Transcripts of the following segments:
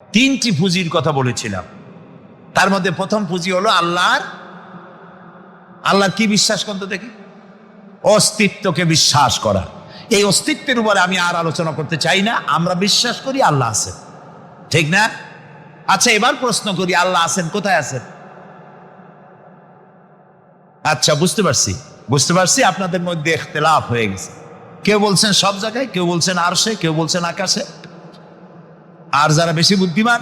তিনটি পুঁজির কথা বলেছিলাম। তার মধ্যে প্রথম পুঁজি হলো আল্লাহর কি বিশ্বাস করতে দেখি, অস্তিত্বকে বিশ্বাস করা। এই অস্তিত্বের উপরে আমি আর আলোচনা করতে চাই না। আমরা বিশ্বাস করি আল্লাহ আছেন, ঠিক না? আচ্ছা, এবার প্রশ্ন করি, আল্লাহ আছেন, কোথায় আছেন? আচ্ছা, বুঝতে পারছি আপনাদের মধ্যে ইখতিলাফ হয়ে গেছে। কেউ বলছেন সব জায়গায়, কেউ বলছেন আরশে, কেউ বলছেন আকাশে। আর যারা বেশি বুদ্ধিমান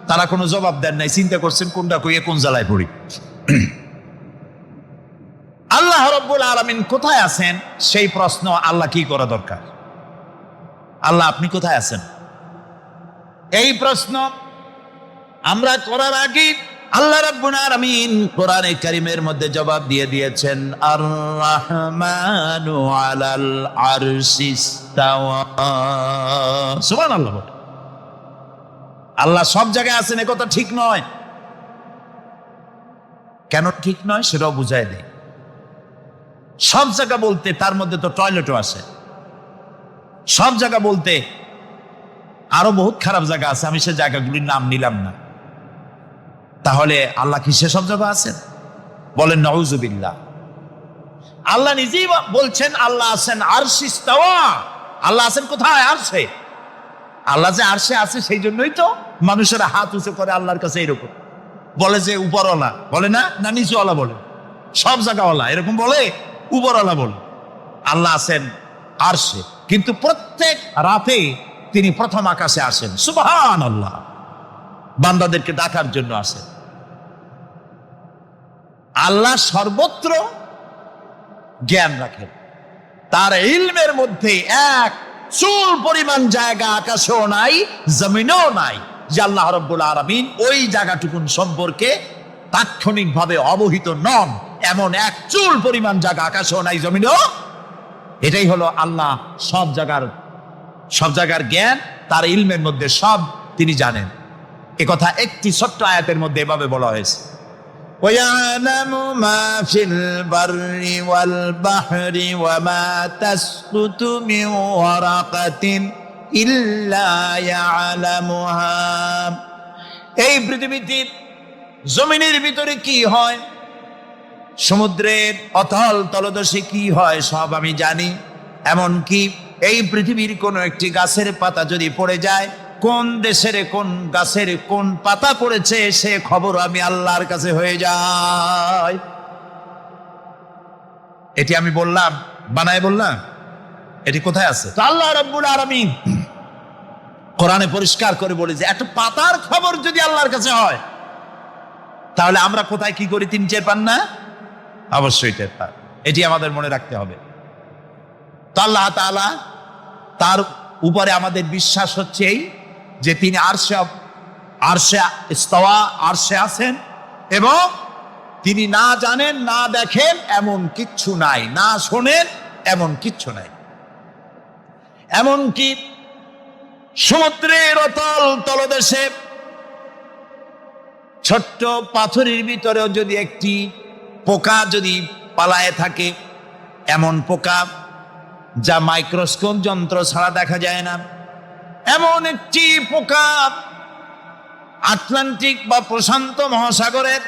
তারা কোনো জবাব দেন নাই, চিন্তা করছেন কোনটা কইয়ে কোন জ্বালায় পড়ি। আল্লাহ রাব্বুল আলামিন কোথায় আছেন সেই প্রশ্ন আল্লাহ কি করা দরকার? আল্লাহ আপনি কোথায় আছেন, এই প্রশ্ন আমরা করার আগে আল্লাহ রাব্বুল আলামিন কোরআনে কারীমের মধ্যে জবাব দিয়ে দিয়েছেন, আর রাহমানু আলাল আরশি ইস্তাওয়া। সুবহানাল্লাহ। আল্লাহ সব জায়গায় আছেন এ কথা ঠিক নয়। কেন ঠিক নয় সেটাও বুঝায় দেয়। সব জায়গা বলতে তার মধ্যে তো টয়লেটও আছে। সব জায়গা বলতে আরো বহুত খারাপ জায়গা আছে, আমি সে জায়গাগুলির নাম নিলাম না। তাহলে আল্লাহ কি সেসব জায়গা আছেন? বলেন নাউজুবিল্লাহ। আল্লাহ নিজেই বলছেন আল্লাহ আছেন আরশে ইস্তাওয়া। আল্লাহ আছেন কোথায়? আরশে। আল্লাহ যে আরশে আছে সেই জন্যই তো মানুষেরা হাত উঁচু করে আল্লাহর কাছে, এরকম বলে যে উপরওয়ালা, বলে না না নিচুওয়ালা বলে, সব জায়গাওয়ালা এরকম বলে, উপরওয়ালা বলে। আল্লাহ আছেন আরশে, কিন্তু প্রত্যেক রাতে তিনি প্রথম আকাশে আসেন। সুবহানাল্লাহ। বান্দাদেরকে ডাকার জন্য আসেন। আল্লাহ সর্বত্র জ্ঞান রাখেন। তার ইলমের মধ্যে এক চুল পরিমাণ জায়গা আকাশেও নাই, জমিনেও নাই যে আল্লাহ রাব্বুল আলামিন ওই জায়গাটুকুন সম্পর্কে তাৎক্ষণিকভাবে অবহিত নন। এমন এক চুল পরিমাণ জায়গা আকাশেও নাই, জমিনেও। এটাই হলো আল্লাহ সব জায়গার জ্ঞান, তার ইলমের মধ্যে সব তিনি জানেন। এ কথা একটি ছোট্ট আয়াতের মধ্যে এভাবে বলা হয়েছে, وَيَعْلَمُ مَا فِي الْبَرِّ وَالْبَحْرِ وَمَا تَسْقُطُ مِنْ وَرَقَةٍ إِلَّا يَعْلَمُهَا। এই পৃথিবীতে জমিনের ভিতরে কি হয়, সমুদ্রের অতল তলদেশে কি হয়, সব আমি জানি। এমনকি এই পৃথিবীর কোন একটি গাছের পাতা যদি পড়ে যায়, কোন দেশের কোন গাছের কোন পাতা পড়েছে সে খবর আমি আল্লাহর কাছে হয়ে যায়। এটি আমি বললাম, বানায় বললাম, এটি কোথায় আছে? তো আল্লাহ রাব্বুল আলামিন কোরআনে পরিষ্কার করে বলে যে একটা পাতার খবর যদি আল্লাহর কাছে হয়, তাহলে আমরা কোথায় কি করি তিনি টের পান না? অবশ্যই টের পান। এটি আমাদের মনে রাখতে হবে। তো আল্লাহ তাআলা, তার উপরে আমাদের বিশ্বাস হচ্ছে এই যে তিনি আরশে ইস্তাওয়া, আরশে আছেন, এবং তিনি না জানেন না দেখেন এমন কিচ্ছু নাই, না শোনেন এমন কিচ্ছু নাই। এমনকি সমুদ্রের অতল তলদেশে ছোট্ট পাথরের ভিতরেও যদি একটি পোকা যদি পালায়ে থাকে, এমন পোকা যা মাইক্রোস্কোপ যন্ত্র ছাড়া দেখা যায় না, এমন একটি পোকা আটলান্টিক বা প্রশান্ত মহাসাগরের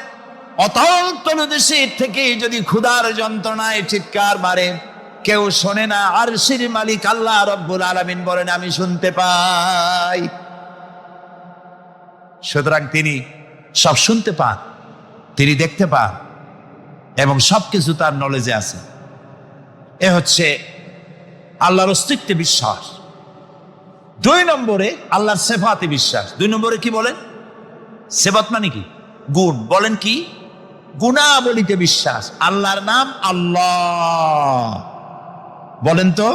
অতল তলদেশে থেকে যদি ক্ষুধার যন্ত্রণায় চিৎকার মারে, কেউ শোনে না। আরশের মালিক আল্লাহ রাব্বুল আলামিন বলেন আমি শুনতে পাই। সুতরাং তিনি সব শুনতে পান, তিনি দেখতে পান, এবং সবকিছু তার নলেজে আছে। এ হচ্ছে আল্লাহর অস্তিত্বে বিশ্বাস। 2 নম্বরে আল্লাহর সিফাতে বিশ্বাস। 2 নম্বরে কি বলেন? সিফাত মানে কি? গুণ। বলেন কি? গুণাবলীতে বিশ্বাস। আল্লাহর নাম আল্লাহ। বলেন তো,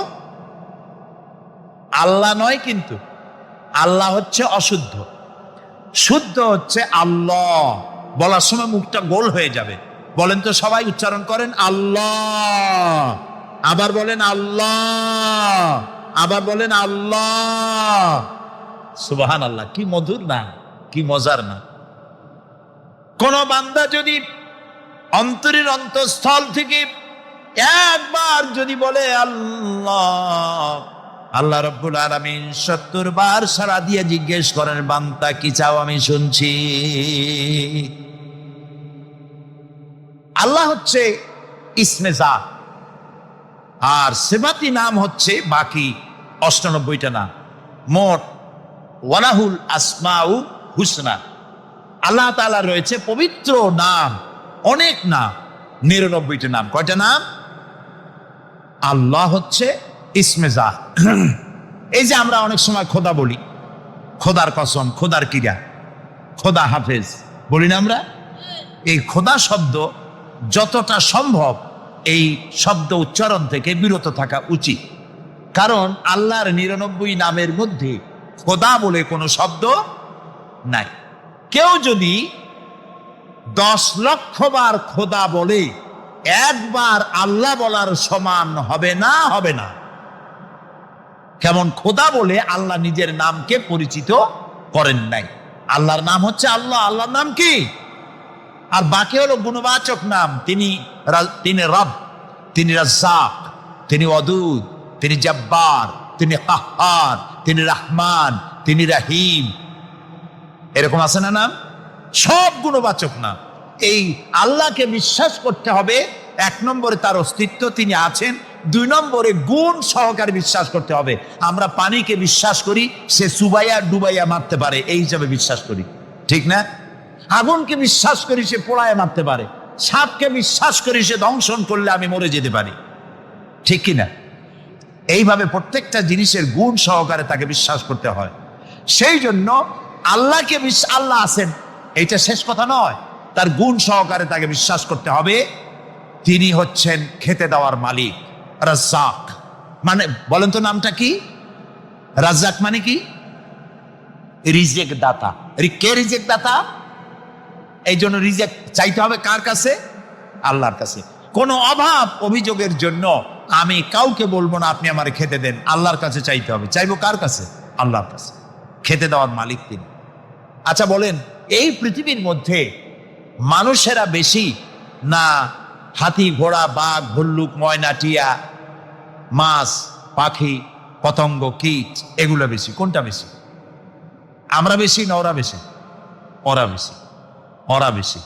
আল্লাহ নয়, কিন্তু আল্লাহ হচ্ছে অশুদ্ধ, শুদ্ধ হচ্ছে আল্লাহ। বলার সময় মুখটা গোল হয়ে যাবে। বলেন তো, সবাই উচ্চারণ করেন আল্লাহ, আবার বলেন আল্লাহ, আবার বলেন আল্লাহ। সুবহানাল্লাহ। কি মধুর না, কি মজার না। কোন বান্দা যদি অন্তরের অন্তঃস্থল থেকে একবার যদি বলে আল্লাহ, আল্লাহ রাব্বুল আলামিন 70 বার সাড়া দিয়ে জিজ্ঞেস করেন, বান্দা কি চাও আমি শুনছি। আল্লাহ হচ্ছে ইসমে জাত, আর সিফাতি নাম হচ্ছে বাকি 98টা নাম। মোট ওয়ালাহুল আসমাউ হুসনা, আল্লাহ তাআলা রয়েছে পবিত্র নাম, অনেক নাম, 99টা নাম। কয়টা নাম? আল্লাহ হচ্ছে ইসমে জাত। এই যে আমরা অনেক সময় খোদা বলি, খোদার কসম, খোদার কিরা, খোদা হাফেজ বলি না আমরা? এই খোদা শব্দ যতটা সম্ভব এই শব্দ উচ্চারণ থেকে বিরত থাকা উচিত, কারণ আল্লাহর 99 নামের মধ্যে খোদা বলে কোনো শব্দ নাই। কেউ যদি 10 লক্ষ বার খোদা বলে, একবার আল্লাহ বলার সমান হবে না, হবে না। কেমন খোদা বলে আল্লাহ নিজের নামকে পরিচিত করেন নাই। আল্লাহর নাম হচ্ছে আল্লাহ, আল্লাহর নাম কি? আর বাকি হলো গুণবাচক নাম। তিনি রব, তিনি রাজ্জাক, তিনি ওয়াদুদ, তিনি জব্বার, তিনি কাহ্হার, তিনি রহমান, তিনি রহিম। এরকম আছে না নাম? সব গুণবাচক নাম। এই আল্লাহকে বিশ্বাস করতে হবে। 1 নম্বরে তার অস্তিত্ব, তিনি আছেন। 2 নম্বরে গুণ সহকারে বিশ্বাস করতে হবে। আমরা পানিকে বিশ্বাস করি সে চুবাইয়া ডুবাইয়া মারতে পারে, এই হিসাবে বিশ্বাস করি, ঠিক না? আগুনকে বিশ্বাস করি সে পোড়ায় মারতে পারে। সাপকে বিশ্বাস করি সে দংশন করলে আমি মরে যেতে পারি, ঠিক কিনা? এইভাবে প্রত্যেকটা জিনিসের গুণ সহকারে তাকে বিশ্বাস করতে হয়। সেই জন্য আল্লাহকে আল্লাহ আছেন এইটা শেষ কথা নয়, তার গুণ সহকারে তাকে বিশ্বাস করতে হবে। তিনি হচ্ছেন খেতে দেওয়ার মালিক, রাজ্জাক। মানে বলেন তো নামটা কি? রাজ্জাক মানে কি? রিজেক দাতা। কে রিজেক দাতা? এই জন্য রিজেক চাইতে হবে কার কাছে? আল্লাহর কাছে। কোনো অভাব অভিযোগের জন্য আমি কাউকে বলবো না আপনি আমারে খেতে দেন, আল্লাহর কাছে চাইতে হবে। চাইবো কার কাছে? আল্লাহর কাছে। খেতে দেওয়ার মালিক তিনি। আচ্ছা বলেন, এই পৃথিবীর মধ্যে মানুষেরা বেশি না হাতি, ঘোড়া, বাঘ, ভল্লুক, ময়না, টিয়া, মাছ, পাখি, পতঙ্গ, কীট এগুলো বেশি? কোনটা বেশি? আমরা বেশি না ওরা বেশি? ওরা বেশি, ওরা বেশি।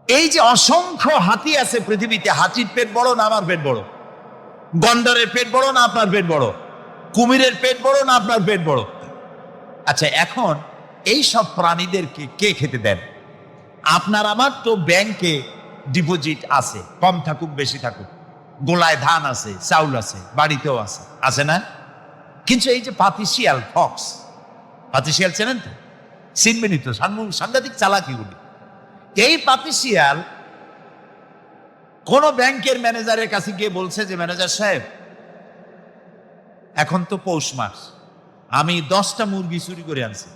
এই যে অসংখ্য হাতি আছে পৃথিবীতে, হাতির পেট বড় না আমার পেট বড়? গন্ডারের পেট বড় না আপনার পেট বড়? কুমিরের পেট বড় না আপনার পেট বড়? আচ্ছা, এখন এই সব প্রাণীদেরকে কে খেতে দেন? আপনার আমার তো ব্যাংকে ডিপোজিট আছে, কম থাকুক বেশি থাকুক, গোলায় ধান আছে, চাউল আছে, বাড়িতেও আছে, আছে না? কিন্তু এই যে পাতিশিয়াল, ফক্স, পাতিশিয়াল চেনেন তো? চিনবেনই তো, সাংঘাতিক চালাকিগুলি। এই পাতিশিয়াল কোন ব্যাংকের ম্যানেজারের কাছে গিয়ে বলছে যে, ম্যানেজার সাহেব, এখন তো পৌষ মাস, আমি 10টা মুরগি চুরি করে আনছি,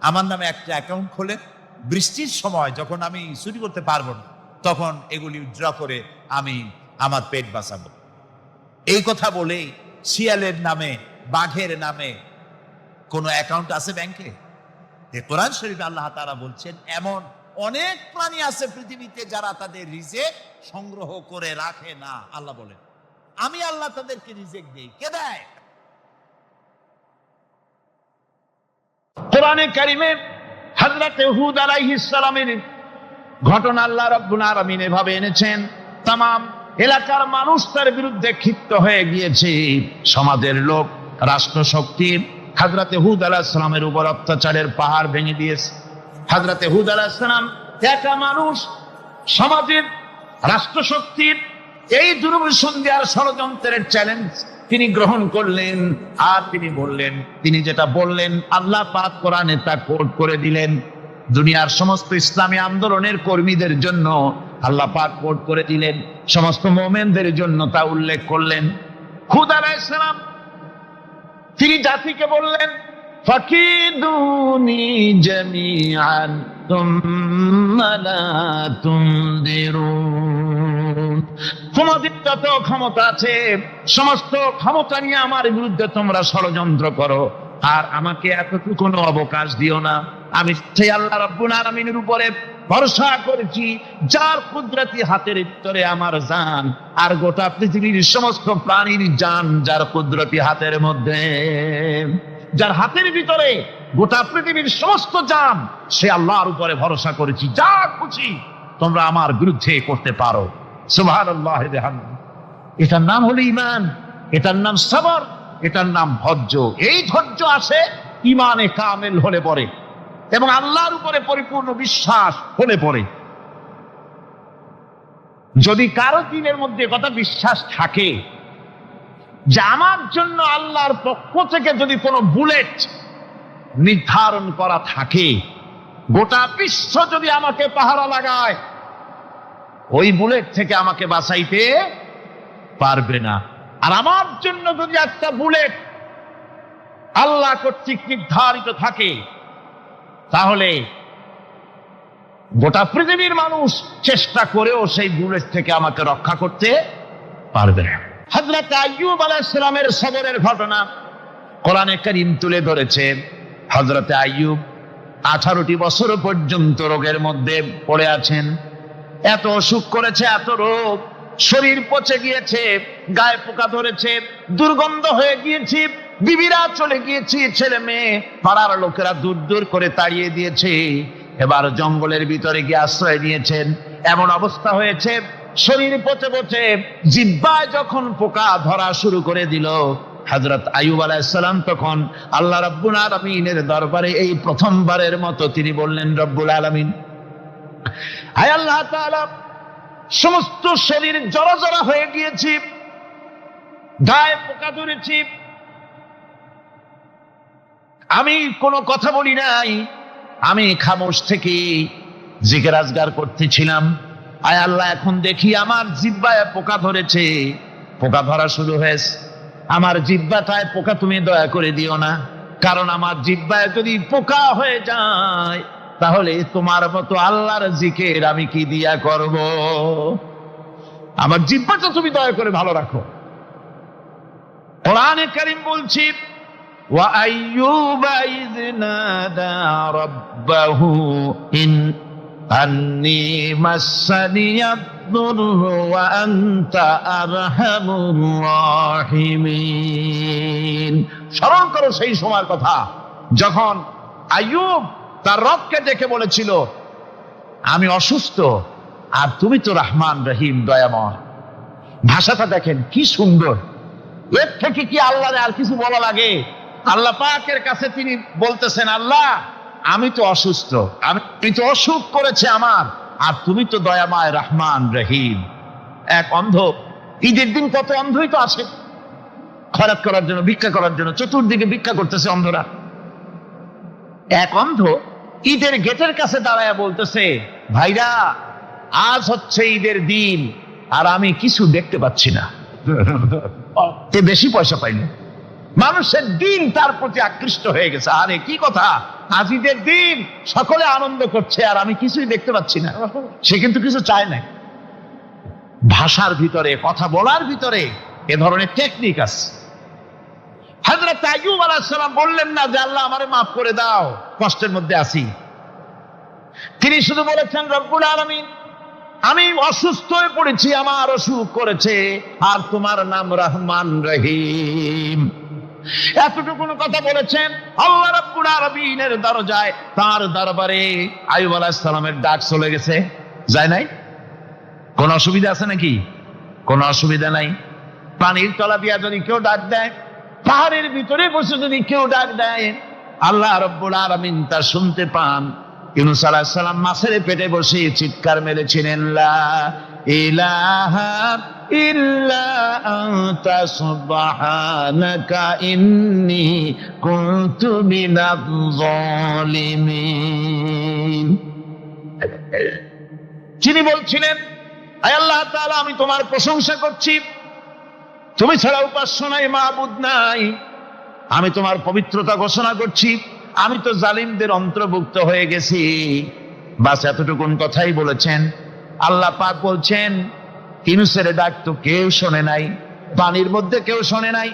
আমার নামে একটা অ্যাকাউন্ট খোলে, বৃষ্টির সময় যখন আমি চুরি করতে পারবো না তখন এগুলি উইথড্র করে আমি আমার পেট বাঁচাবো। এই কথা বলেই শিয়ালের নামে, বাঘের নামে কোন অ্যাকাউন্ট আছে ব্যাংকে? কোরআন শরীফে আল্লাহ তাআলা বলছেন এমন অনেক প্রাণী আছে পৃথিবীতে যারা তাদের রিজেক সংগ্রহ করে রাখে না। আল্লাহ বলেন আমি আল্লাহ তাদেরকে রিজেক দেই। কে দেয়? কোরআনে কারিমে হযরত হুদ আলাইহিস সালামের ঘটনা আল্লাহ রাব্বুল আলামিন এভাবে এনেছেন, তাম এলাকার মানুষ তার বিরুদ্ধে ক্ষিপ্ত হয়ে গিয়েছে। সমাজের লোক, রাষ্ট্রশক্তি হযরত হুদ আলাইহিস সালামের উপর অত্যাচারের পাহাড় ভেঙে দিয়েছে। হযরত হুদ আলাইহিস সালাম একা মানুষ, সমাজের রাষ্ট্রশক্তির এই দুর্বিসন্ধির ষড়যন্ত্রের চ্যালেঞ্জ তিনি গ্রহণ করলেন। আর তিনি বললেন, তিনি যেটা বললেন আল্লাহ পাক কোরআনে তা কোট করে দিলেন। দুনিয়ার সমস্ত ইসলামী আন্দোলনের কর্মীদের জন্য আল্লাহ পাক কোট করে দিলেন, সমস্ত মুমিনদের জন্য তা উল্লেখ করলেন। হুদ আলাইহিস সালাম তিনি জাতিকে বললেন, ফাকিদুনি জামিআন তুম্মা লা তুনদিরুন। তোমাদের যত ক্ষমতা আছে সমস্ত ক্ষমতা নিয়ে আমার বিরুদ্ধে তোমরা ষড়যন্ত্র করো, আর আমাকে এতটুকু কোনো অবকাশ দিও না। আমি সেই আল্লাহ রাব্বুল আলামিনের উপরে ভরসা করেছি যার কুদরতি হাতের ভিতরে আমার জান, আর গোটা পৃথিবীর সমস্ত প্রাণীর জান যার কুদরতি হাতের মধ্যে, যার হাতের ভিতরে গোটা পৃথিবীর সমস্ত জান, সে আল্লাহর উপরে ভরসা করেছি, যা খুশি তোমরা আমার বিরুদ্ধে করতে পারো। সুবহানাল্লাহ। এটার নাম হলো ঈমান, এটার নাম সবর, এটার নাম ধৈর্য। এই ধৈর্য আসে ঈমানে কামেল হলে পরে এবং আল্লাহর উপরে পরিপূর্ণ বিশ্বাস হলে পরে। যদি কারো দিনের মধ্যে কথা বিশ্বাস থাকে যে আমার জন্য আল্লাহর পক্ষ থেকে যদি কোনো বুলেট নির্ধারণ করা থাকে, গোটা বিশ্ব যদি আমাকে পাহারা লাগায়, ওই বুলেট থেকে আমাকে বাঁচাইতে পারবে না। আর আমার জন্য যদি একটা বুলেট আল্লাহ কর্তৃক নির্ধারিত থাকে, তাহলে গোটা পৃথিবীর মানুষ চেষ্টা করেও সেই বুলেট থেকে আমাকে রক্ষা করতে পারবে না। হযরত আইয়ুব আলাইহিস সালামের সবরের ঘটনা কোরআনে কারীম তুলে ধরেছে। হযরত আইয়ুব 18টি বছর পর্যন্ত রোগের মধ্যে পড়ে আছেন। এত অসুখ করেছে, এত রোগ, শরীর পচে গিয়েছে, গায়ে পোকা ধরেছে, দুর্গন্ধ হয়ে গিয়েছে, বিবিরা চলে গিয়েছে, ছেলে মেয়ে পাড়ার লোকেরা দূর দূর করে তাড়িয়ে দিয়েছে। এবার জঙ্গলের ভিতরে গিয়ে আশ্রয় নিয়েছেন। এমন অবস্থা হয়েছে, শরীর পচে পচে জিহ্বায় যখন পোকা ধরা শুরু করে দিল, হযরত আইয়ুব আলাইহিস সালাম তখন আল্লাহ রাব্বুল আলামিনের দরবারে এই প্রথমবারের মতো তিনি বললেন, রব্বুল আলামিন, আয় আল্লাহ তাআলা, সমস্ত শরীর জড়জড়া হয়ে গিয়েছে, গায়ে পোকা ধরেছে, আমি কোনো কথা বলি নাই, আমি খামোশ থেকে জিকির আজগার করতেছিলাম। আয় আল্লাহ, এখন দেখি আমার জিহ্বায় পোকা ধরেছে, পোকা ধরা শুরু হয়েছে। আমার জিহ্বাটায় পোকা তুমি দয়া করে দিও না, কারণ আমার জিহ্বায় যদি পোকা হয়ে যায় তাহলে তোমার মতো আল্লাহর জিকির আমি কি দিয়া করব? আমার জিহ্বাটা তুমি দয়া করে ভালো রাখো। কোরআনে কারীম বলছি, ওয়া আইয়ুবা ইয নাদা রাব্বাহু ইন আন্নী মাসসানিয়াদ দুররু ওয়া আনতা আরহামুর রাহিমিন। স্মরণ করো সেই সময়ের কথা যখন আইয়ুব তার রবকে ডেকে বলেছিল, আমি অসুস্থ আর তুমি তো রহমান রহিম, দয়াময়। ভাষাটা দেখেন কি সুন্দর। এর থেকে কি আল্লাহর আর কিছু বলা লাগে? আল্লাহ পাকের কাছে তিনি বলতেছেন, আল্লাহ আমি তো অসুস্থ, আমি তো অসুখ করেছে আমার, আর তুমি তো দয়াময় রহমান রহিম। এক অন্ধ, ঈদের দিন কত অন্ধই তো আছে খয়রাত করার জন্য, ভিক্ষা করার জন্য, চতুর্দিকে ভিক্ষা করতেছে অন্ধরা। এক অন্ধ ঈদের গেটের কাছে দাঁড়ায় বলতেছে, ভাইরা আজ হচ্ছে ঈদের দিন আর আমি কিছু দেখতে পাচ্ছি না। বেশি পয়সা পাইল, মানুষের দিন তার প্রতি আকৃষ্ট হয়ে গেছে। আরে কি কথা, আজ ঈদের দিন, সকলে আনন্দ করছে আর আমি কিছুই দেখতে পাচ্ছি না। সে কিন্তু কিছু চায় না। ভাষার ভিতরে, কথা বলার ভিতরে এ ধরনের টেকনিক আছে। হযরত আইয়ুব আলাইহিস সালাম বললেন না যে আল্লাহ আমারে মাফ করে দাও, কষ্টের মধ্যে আছি। তিনি শুধু বলেছেন, রব্বুল আলামিন, আমি অসুস্থ হয়ে পড়েছি, আমার অসুখ করেছে, আর তোমার নাম রহমান রহিম। এতটুকু কথা বলেছেন। আল্লাহ রাব্বুল আলামিনের দরজায়, তার দরবারে আইয়ুব আলাইহিস সালামের ডাক চলে গেছে। যায় নাই? কোন অসুবিধা আছে নাকি? কোন অসুবিধা নাই। পানির তলা দিয়া যদি কেউ ডাক দেয়, পাহাড়ের ভিতরে বসে যদি কেউ ডাক দেয়, আল্লাহ রাব্বুল আলামিন তা শুনতে পান। ইউনূস আলাইহিস সালাম মাছের পেটে বসে চিৎকার মেরেছিলেন, লা ইলাহা ইল্লা আনতা সুবহানাকা ইন্নী কুনতু মিনাজ জালিমিন। যিনি বলছিলেন, আয় আল্লাহ তাআলা, আমি তোমার প্রশংসা করছি, তুমি ছাড়া উপাস্য নাই, মাবুদ নাই। আমি তোমার পবিত্রতা ঘোষণা করছি, আমি তো জালিমদের অন্তর্ভুক্ত হয়ে গেছি। বাস এতটুকুন কথাই বলেছেন। আল্লাহ পাক বলছেন, ইউনূসের ডাক তো কেউ শোনে নাই, পানির মধ্যে কেউ শোনে নাই,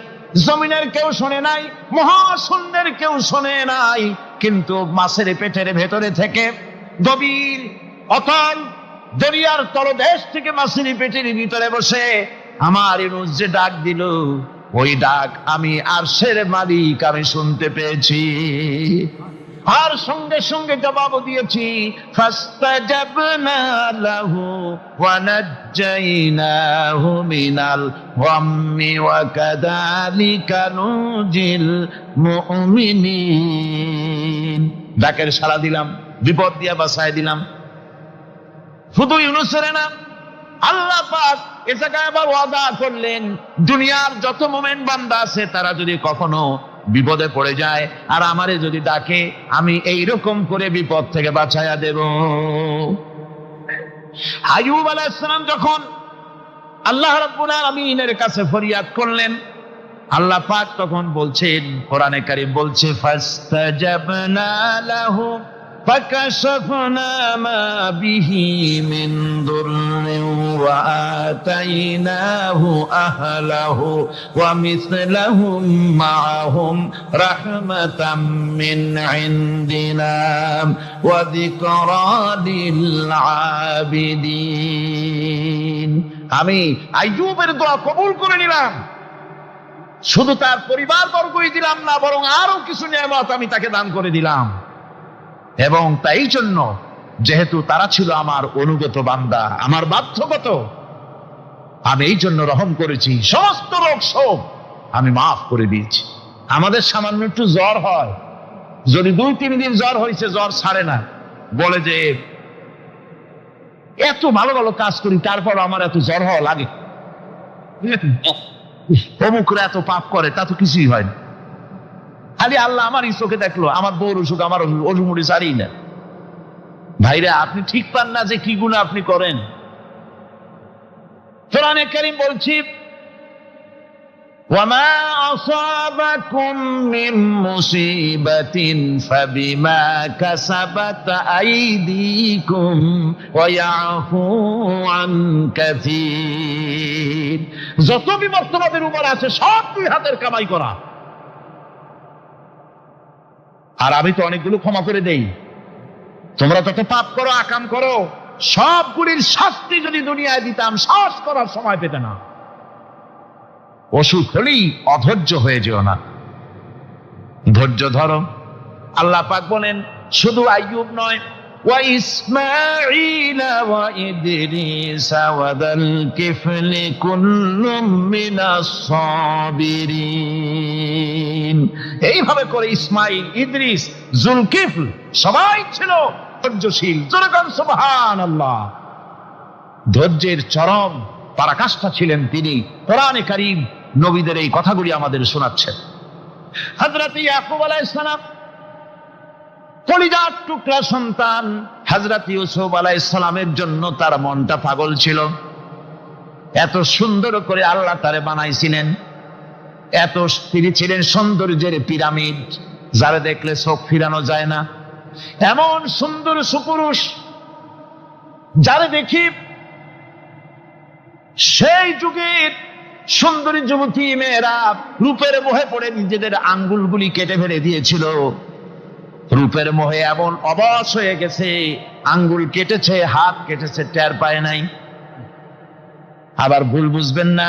জমিনের কেউ শোনে নাই, মহাশূন্যের কেউ শোনে নাই, কিন্তু মাছের পেটের ভেতরে থেকে গভীর অতল দরিয়ার তলদেশ থেকে মাছের পেটের ভিতরে বসে আমার ইউনুস যে ডাক দিল, ওই ডাক আমি আরশের মালিক আমি শুনতে পেয়েছি, আর সঙ্গে সঙ্গে জবাব দিয়েছি, ফাস্তাজাবনা লাহু ওয়া নাজ্জাইনাহু মিনাল গাম্মি ওয়া কাযালিকা নুজিল মুমিনিন। ডাকের সাড়া দিলাম, বিপদ দিয়া বাঁচায় দিলাম। শুধু ইউনুসের না, আল্লাহ পাক এ জায়গায় আবার ওয়াদা করলেন, দুনিয়ার যত মুমিন বান্দা আছে তারা যদি কখনো বিপদে পড়ে যায় আর আমারে যদি ডাকে, আমি এইরকম করে বিপদ থেকে বাঁচাইয়া দেব। আইয়ুব আলাইহিস সালাম যখন আল্লাহ রাব্বুল আলামিনের কাছে ফরিয়াদ করলেন, আল্লাহ পাক তখন বলছেন, কোরআনে কারীম বলছে, ফাস্তাজাবনা লাহু ফাকাশাফনা মা বিহি মিন দুররিন ওয়া আতাইনাহু আহলাহু ওয়া মিসলাহুম মাআহুম রাহমাতাম মিন ইনদিনা ওয়া যিকরা লিল আবিদিন। আমি আইয়ুবের দোয়া কবুল করে নিলাম, শুধু তার পরিবার বর্গই দিলাম না, বরং আরো কিছু নিয়ামত আমি তাকে দান করে দিলাম। এবং তাই জন্য যেহেতু তারা ছিল আমার অনুগত বান্দা, আমার বাধ্যগত, আমি এই জন্য রহম করেছি, সমস্ত রোগ শোক আমি মাফ করে দিয়েছি। আমাদের সামান্য একটু জ্বর হয়, যদি 2-3 দিন জ্বর হয়েছে, জ্বর ছাড়ে না, বলে যে এত ভালো ভালো কাজ করি তারপর আমার এত জ্বর হওয়া লাগে, অমুকরা এত পাপ করে, তা তো কিছুই হয় না। খালি আল্লাহ আমার চোখে দেখলো, আমার বউর অসুখ, আমার অসুমুড়ি সারি না। ভাইরা, আপনি ঠিক পান না যে কি গুনাহ আপনি করেন। কোরআনে কারীম বলছি, ওয়ামা আসাবাকুম মিন মুসিবাতিন ফাবিমা কাসাবাত আইদিকুম ওয়া ইয়াফু আন কাসীর। যত বিপদ তোমাদের উপর আছে সব দুই হাতের কামাই করা, আর আমি তো অনেকগুলো ক্ষমা করে দেই। তোমরা তত পাপ করো, আকাম করো, সবগুলির শাস্তি যদি দুনিয়ায় দিতাম শ্বাস করার সময় পেতে না। অসুখ হলেই অধৈর্য হয়ে যেও না, ধৈর্য ধরো। আল্লাহ পাক বলেন, শুধু আইয়ুব নয়, ওয়া ইসমাঈল ওয়া ইদরিস ওয়া যাল কিফলি কুল্লুম মিনাস সাবিরিন। এইভাবে করে ইসমাঈল, ইদ্রিস, জুলকিফল সবাই ছিল ধৈর্যশীল। যেরকম সুবহানাল্লাহ, ধৈর্যের চরম পরাকাষ্ঠা ছিলেন তিনি। কোরআনে কারীম নবীদের এই কথাগুলি আমাদের শোনাচ্ছেন। হযরত ইয়াকুব আলাইহিস সালাম কলিজার টুকরা সন্তান হযরত ইউসুফ আলাইহিস সালামের জন্য তার মনটা পাগল ছিল। এত সুন্দর করে আল্লাহ তারে বানাইছিলেন, এত তিনি ছিলেন সৌন্দর্যের পিরামিড, যারা দেখলে চোখ ফিরানো যায় না, এমন সুন্দর সুপুরুষ যারা দেখি সেই যুগের সুন্দরী যুবতী মেয়েরা রূপের মোহে পড়ে নিজেদের আঙ্গুলগুলি কেটে ফেলে দিয়েছিল। রূপের মোহে এমন অবশ হয়ে গেছে, আঙ্গুল কেটেছে, হাত কেটেছে, টের পায় নাই। আবার ভুল বুঝবেন না,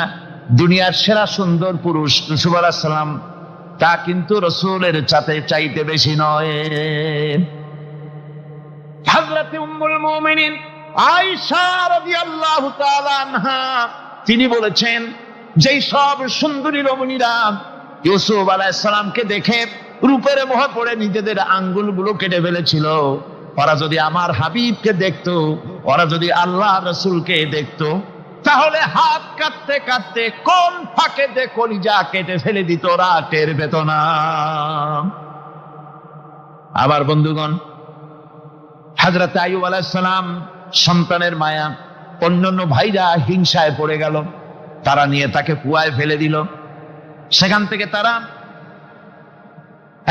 দুনিয়ার সেরা সুন্দর পুরুষ ইউসুফ আলাইহিস সালাম, তা কিন্তু রাসূলের চাইতে বেশি নয়। হযরত উম্মুল মুমিনিন আয়েশা রাদিয়াল্লাহু তাআলা আনহা তিনি বলেছেন, যেই সব সুন্দরী রমণীরা ইউসুফ আলাইহিস সালামকে দেখে রূপের মোহে পড়ে নিজেদের আঙ্গুলগুলো কেটে ফেলেছিল, ওরা যদি আমার হাবিবকে দেখতো, ওরা যদি আল্লাহ রাসূলকে দেখতো, তাহলে হাত কাটতে কাটতে কোন ফাঁকেতে কলিজা কেটে ফেলে দিত, ওরা টের পেত না। আবার বন্ধুগণ, হযরত আইয়ুব আলাইহিস সালাম সন্তানের মায়া, অন্যান্য ভাইরা হিংসায় পড়ে গেল, তারা নিয়ে তাকে কুয়ায় ফেলে দিল। সেখান থেকে তারা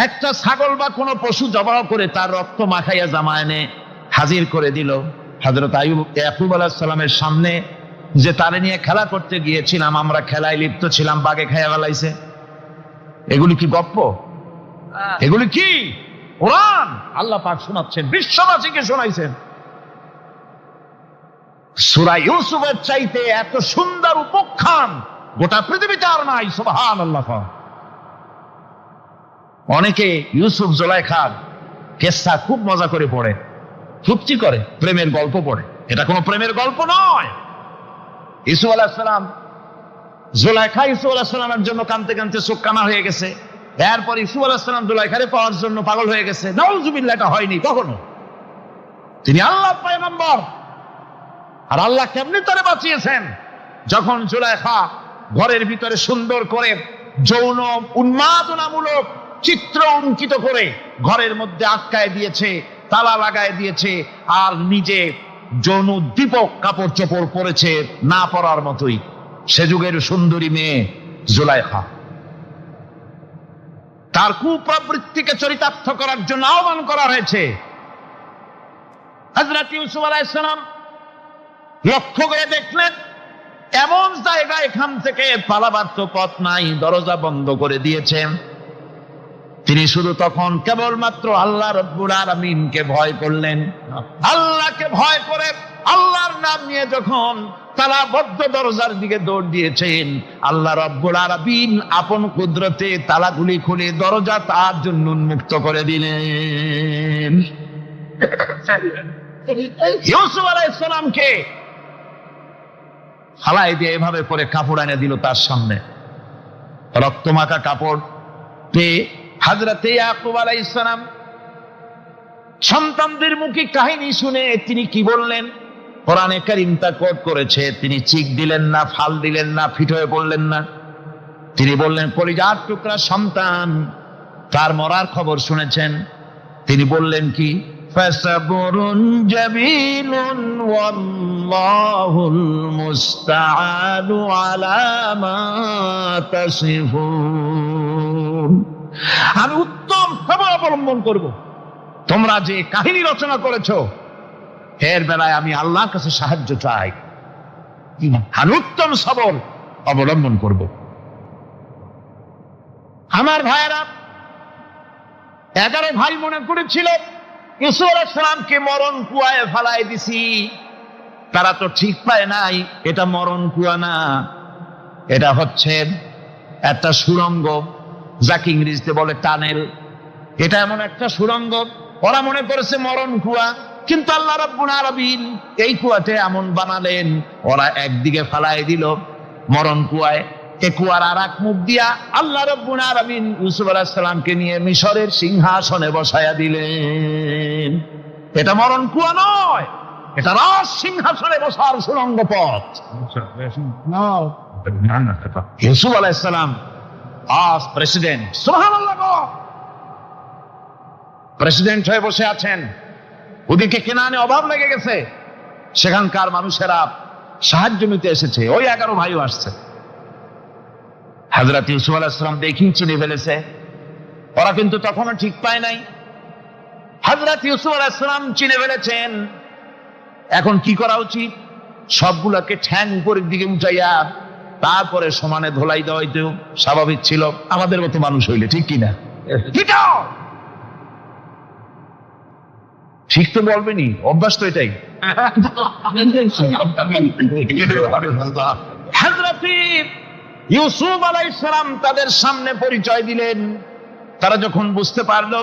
একটা ছাগল বা কোনো পশু জবাহ করে তার রক্ত মাখাইয়া জামা এনে হাজির করে দিল হযরত ইয়াকুব আলাইহিস সালামের সামনে, যে তারে নিয়ে খেলা করতে গিয়েছিলাম, আমরা খেলায় লিপ্ত ছিলাম, বাগে খাইয়া ফেলাইছে। এগুলি কি গপ্প? এগুলি কি কোরআন? আল্লাহ পাক শোনাচ্ছেন, বিশ্ববাসীকে শোনাইছেন। সূরা ইউসুফের চাইতে এত সুন্দর উপাখ্যান গোটা পৃথিবীতে আর নাই। সুবহানাল্লাহ। অনেকে ইউসুফ জুলাইখার কেসা খুব মজা করে পড়ে, ফুর্তি করে, প্রেমের গল্প পড়ে। এটা কোনো প্রেমের গল্প নয়। ইউসুফ আলাইহিস সালাম, জুলাইখা ইউসুফ আলাইহিস সালামের জন্য কাঁদতে কাঁদতে চোখ কানা হয়ে গেছে। এরপর ইউসুফ আলাইহিস সালাম জুলাইখারে পাওয়ার জন্য পাগল হয়ে গেছে। নাউজুবিল্লাহ, এটা হয়নি কখনো। তিনি আল্লাহর পয়গম্বর। আর আল্লাহ কেমনি তারে বাঁচিয়েছেন, যখন জুলাইখা ঘরের ভিতরে সুন্দর করে যৌন উন্মাদনামূলক চিত্র অঙ্কিত করে ঘরের মধ্যে আটকায় দিয়েছে, তালা লাগায় দিয়েছে, আর নিজে যৌন দীপক কাপড় চোপড় পরেছে না পরার মতোই। সে যুগের সুন্দরী মেয়ে জুলাইখা। তার কুপ্রবৃত্তিকে চরিতার্থ করার জন্য আহ্বান করা হয়েছে। হযরত ইউসুফ আলাইহিস সালাম লক্ষ্য করে দেখলেন এমন জায়গা, এখান থেকে পালাবার তো পথ নাই, দরজা বন্ধ করে দিয়েছেন। তিনি শুধু তখন কেবলমাত্র আল্লাহ রাব্বুল আলামিনকে ভয় করলেন। আল্লাহকে ভয় করে আল্লাহর নাম নিয়ে যখন তালাবদ্ধ দরজার দিকে দৌড় দিয়েছেন, আল্লাহ রাব্বুল আলামিন আপন কুদরতে তালাগুলি খুলে দরজা তার জন্য উন্মুক্ত করে দিলেন। ইউসুফ আলাইহিস সালামকে ফালাই দিয়ে এভাবে করে কাপড় এনে দিল তার সামনে, রক্তমাখা কাপড় পেয়ে হযরতে ইয়াকুব আলাইহিস সালাম সন্তানদের মুখে কাহিনী শুনে তিনি কি বললেন? কোরআনে কারীম তা কোট করেছে। তিনি চিক দিলেন না, ফাল দিলেন না, ফিট হয়ে পড়লেন না। তিনি বললেন, কলিজার টুকরা সন্তান তার মরার খবর শুনেছেন। তিনি বললেন কি? ফাসাবরুন জামিলুন ওয়াল্লাহুল মুস্তাআনু আলা মা তাসিফুন। আমি উত্তম সবর অবলম্বন করব। তোমরা যে কাহিনী রচনা করেছো এর বেলায় আমি আল্লাহর কাছে সাহায্য চাই। আমি উত্তম সবর অবলম্বন করব। আমার ভাইয়েরা, 11 ভাই মনে করেছিল ইউসুফ আলাইহিস সালামকে মরণ কুয়ায় ফালাই দিছি। তারা তো ঠিক পায় নাই এটা মরণ কুয়া না, এটা হচ্ছে একটা সুড়ঙ্গ, যাকে ইংরেজিতে বলে টানেল। এটা এমন একটা সুড়ঙ্গ, ওরা মনে করেছে মরণ কুয়া, কিন্তু আল্লাহ রাব্বুল আলামিন এই কুয়াতে এমন বানালেন, ওরা একদিকে ফালাই দিল মরণ কুয়ায়, এ কুয়ার আর এক মুখ দিয়া আল্লাহ রাব্বুল আলামিন ইউসুফ আলাইহিস সালামকে নিয়ে মিশরের সিংহাসনে বসায়া দিলেন। এটা মরণ কুয়া নয়, এটা রাজ সিংহাসনে বসার সুড়ঙ্গ পথ। ইউসুফ আলাইহিস সালাম আজ প্রেসিডেন্ট। সুবহানাল্লাহ, প্রেসিডেন্ট হয়ে বসে আছেন। ওদিকে কেনানে অভাব লেগে গেছে, সেখানকার মানুষেরা সাহায্য নিতে এসেছে। ওই 11 ভাইও আসছে। হযরত ইউসুফ আলাইহিস সালাম দেখি চিনে ফেলেছে, ওরা কিন্তু তখনও ঠিক পায় নাই। হযরত ইউসুফ আলাইহিস সালাম চিনে ফেলেছেন। এখন কি করা উচিত? সবগুলোকে ঠ্যাং উপরের দিকে উঠাইয়া তারপরে সমানে ধোলাই দেওয়াই তো স্বাভাবিক ছিল, আমাদের মতো মানুষ হইলে, ঠিক কিনা? ঠিক তো বলবেনি, অভ্যাস তো এটাই। হযরত ইউসুফ আলাইহিস সালাম তাদের সামনে পরিচয় দিলেন। তারা যখন বুঝতে পারলো,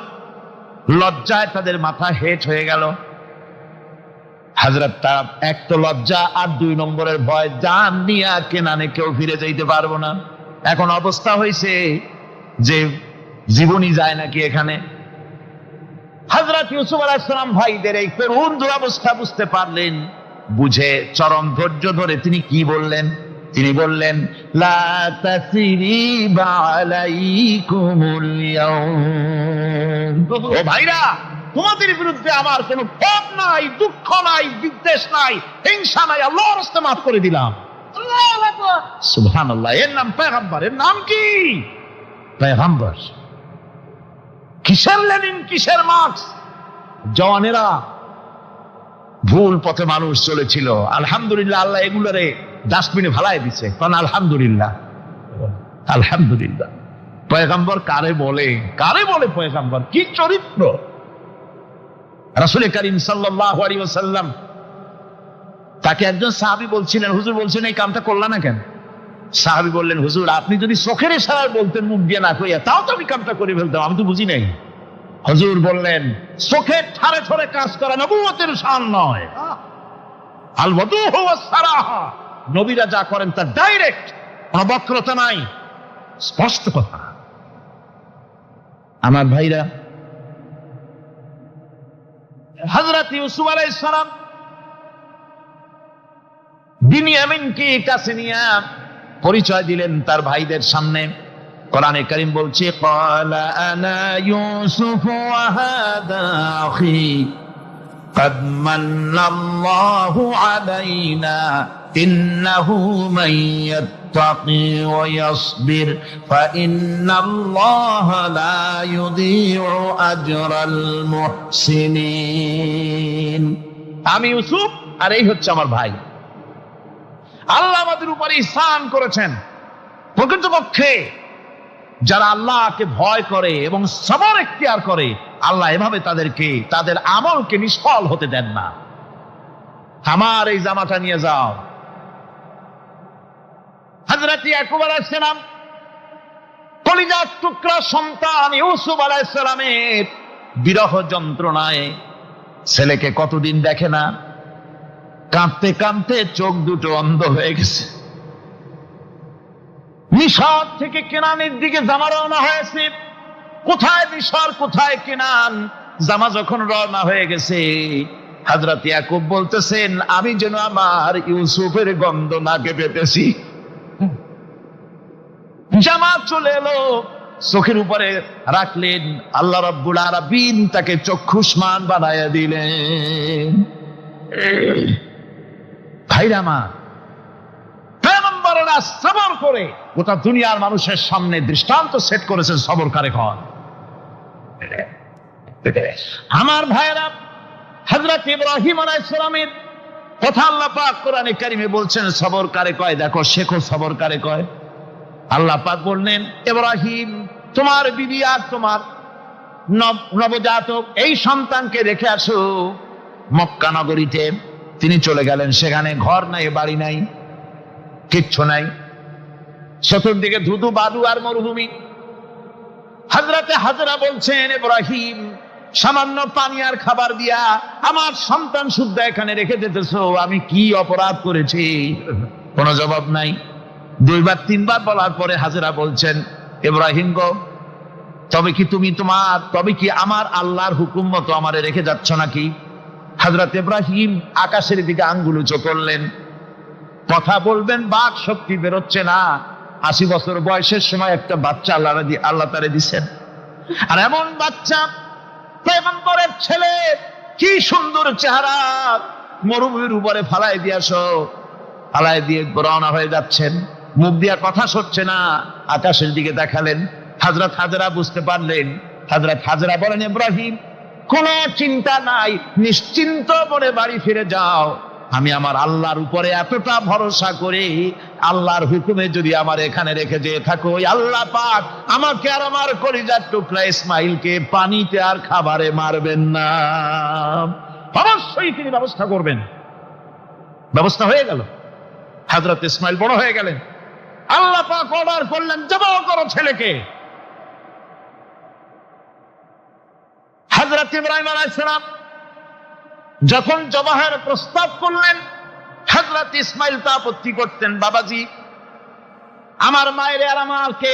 লজ্জায় তাদের মাথা হেট হয়ে গেল। হযরত তার এক তো লজ্জা, আর 2 নম্বরের ভয়, জান নিয়া কেনানে কেউ ফিরে যাইতে পারবো না। এখন অবস্থা হয়েছে যে জীবনই যায় নাকি এখানে। হযরত ইউসুফ আলাইহিস সালাম ভাইদের এই করুণ দুরবস্থা বুঝতে পারলেন, বুঝে চরম ধৈর্য ধরে তিনি কি বললেন? তিনি বললেন, লা তাসরিবা আলাইকুমুল ইয়াউম। ও ভাইরা, তোমাদের বিরুদ্ধে আমার কোনো ক্ষোভ নাই, দুঃখ নাই, বিদ্বেষ নাই, হিংসা নাই, আল্লাহর রাস্তে মাফ করে দিলাম। আল্লাহু আকবার, সুবহানাল্লাহ। এর নাম পয়গম্বর। এর নাম কি? পয়গম্বর। কিসের লেনিন, কিসের মার্কস? জওয়ানেরা, ভুল পথে মানুষ চলেছিল। আলহামদুলিল্লাহ, আল্লাহ এগুলোরে ডাস্টবিনে ফালাই দিছে। কারণ আলহামদুলিল্লাহ, আলহামদুলিল্লাহ। পয়গম্বর কারে বলে? কারে বলে পয়গম্বর? কি চরিত্র! রাসূল করিম সাল্লাল্লাহু আলাইহি ওয়াসাল্লাম তাকে একজন সাহাবী বলছিলেন, হুজুর বলছেন এই কামটা করলা না কেন? সাহাবী বললেন, হুজুর আপনি যদি চোখের ইশারায় বলতেন মুখ দিয়ে না কইয়া, তাও তো আমি কামটা করে ফেলতাম, আমি তো বুঝি নাই। হুজুর বললেন, চোখের ঠারে ঠারে কাজ করা নবুয়তের শান নয়। আল ওয়াদুহু ওয়াস সারাহা, নবীরা যা করেন তা ডাইরেক্ট, কোনো বক্রতা নাই, স্পষ্ট কথা। আমার ভাইরা, হযরত ইউসুফ আলাইহিস সালাম বিনিয়ামিনকে কাছে নিয়ে পরিচয় দিলেন তার ভাইদের সামনে। কোরআনে কারীম বলছে, ক্বালা আনা ইউসুফ ওয়া হাদা আখি قد من الله علينا إنه من يتقي ويصبر فإن الله لا يضيع أجر المحسنين। আমি ইউসুফ আর এই হচ্ছে আমার ভাই। আল্লাহ আমাদের উপরে ইহসান করেছেন। প্রকৃতপক্ষে যারা আল্লাহকে ভয় করে এবং সবর এখতিয়ার করে, আল্লাহ এভাবে তাদেরকে তাদের আমলকে নিষ্ফল হতে দেন না। আমার এই জামাটা নিয়ে যাও। হযরত ইয়াকুব আলাইহিস সালাম কলিজার টুকরা সন্তান ইউসুফ আলাইহিস সালামের বিরহ যন্ত্রণায় ছেলেকে কতদিন দেখে না, কাঁদতে কাঁদতে চোখ দুটো অন্ধ হয়ে গেছে। মিশর থেকে কেনানের দিকে জামা রওনা হয়েছে। কোথায় মিশর, কোথায় কেনান? জামা যখন রওনা হয়ে গেছে, হযরত ইয়াকুব বলতেছেন, আমি যেন আমার ইউসুফের গন্ধ নাকে পেতেছি। জামা চলে এলো, চোখের উপরে রাখলেন, আল্লাহ রাব্বুল আলামিন তাকে চক্ষুষ্মান বানায়া দিলেন। ভাইরা আমার, পয়গম্বরেরা সবর করে গোটা দুনিয়ার মানুষের সামনে দৃষ্টান্ত সেট করেছেন সবরকারে ঘর। আমার ভাইরা, হযরত ইব্রাহিম আলাইহিস সালামের কথা আল্লাহ পাক কোরআনে কারিমে বলছেন সবরকারে কয়, দেখো শেখো সবরকারে কয়। আল্লাহ পাক বললেন, ইব্রাহিম তোমার বিবি আর তোমার নবজাতক এই সন্তানকে রেখে আসো মক্কা নগরীতে। তিনি চলে গেলেন, সেখানে ঘর নাই, বাড়ি নাই, কিচ্ছু নাই, চতুর্দিকে ধুধু বালু আর মরুভূমি। হযরতে হাজরা বলছেন, ইব্রাহিম সামান্য পানি আর খাবার দিয়া আমার সন্তান শুদ্ধ এখানে রেখে যেতেছো, আমি কি অপরাধ করেছি? কোনো জবাব নাই। দুইবার তিনবার বলার পরে হাজরা বলছেন, ইব্রাহিম গো, তবে কি আমার আল্লাহর হুকুম মতো আমারে রেখে যাচ্ছ নাকি? হযরত ইব্রাহিম আকাশের দিকে আঙ্গুল উঁচু করলেন। কথা বলবেন, বাক শক্তি বেরোচ্ছে না। 80 বছর বয়সের সময় একটা বাচ্চা আল্লাহ তারে দিচ্ছেন। আর এমন বাচ্চা, পয়গম্বরের ছেলে, কি সুন্দর চেহারা, মরুভূমির উপরে ফালাই দিয়ে রওনা হয়ে যাচ্ছেন। মুখ দিয়া কথা সরছে না, আকাশের দিকে দেখালেন। হযরত হাজরা বুঝতে পারলেন। হযরত হাজরা বলেন, ইব্রাহিম কোনো চিন্তা নাই, নিশ্চিন্ত মনে বাড়ি ফিরে যাও। আমি আমার আল্লাহর উপরে এতটা ভরসা করি, আল্লাহর হুকুমে যদি আমার এখানে রেখে যেয়ে থাকো, আল্লাহ পাক আমাকে আর আমার কলিজার টুকরা ইসমাইলকে পানিতে আর খাবারে মারবেন না, অবশ্যই তিনি ব্যবস্থা করবেন। ব্যবস্থা হয়ে গেল। হযরত ইসমাইল বড় হয়ে গেলেন। আল্লাহ পাক অর্ডার করলেন, জবাহ করো ছেলেকে। হযরত ইব্রাহিম আলাইহিস সালাম যখন জবাহের প্রস্তাব করলেন, হযরত ইসমাইল তা আপত্তি করতেন, বাবাজি আমার মায়ের আর আমাকে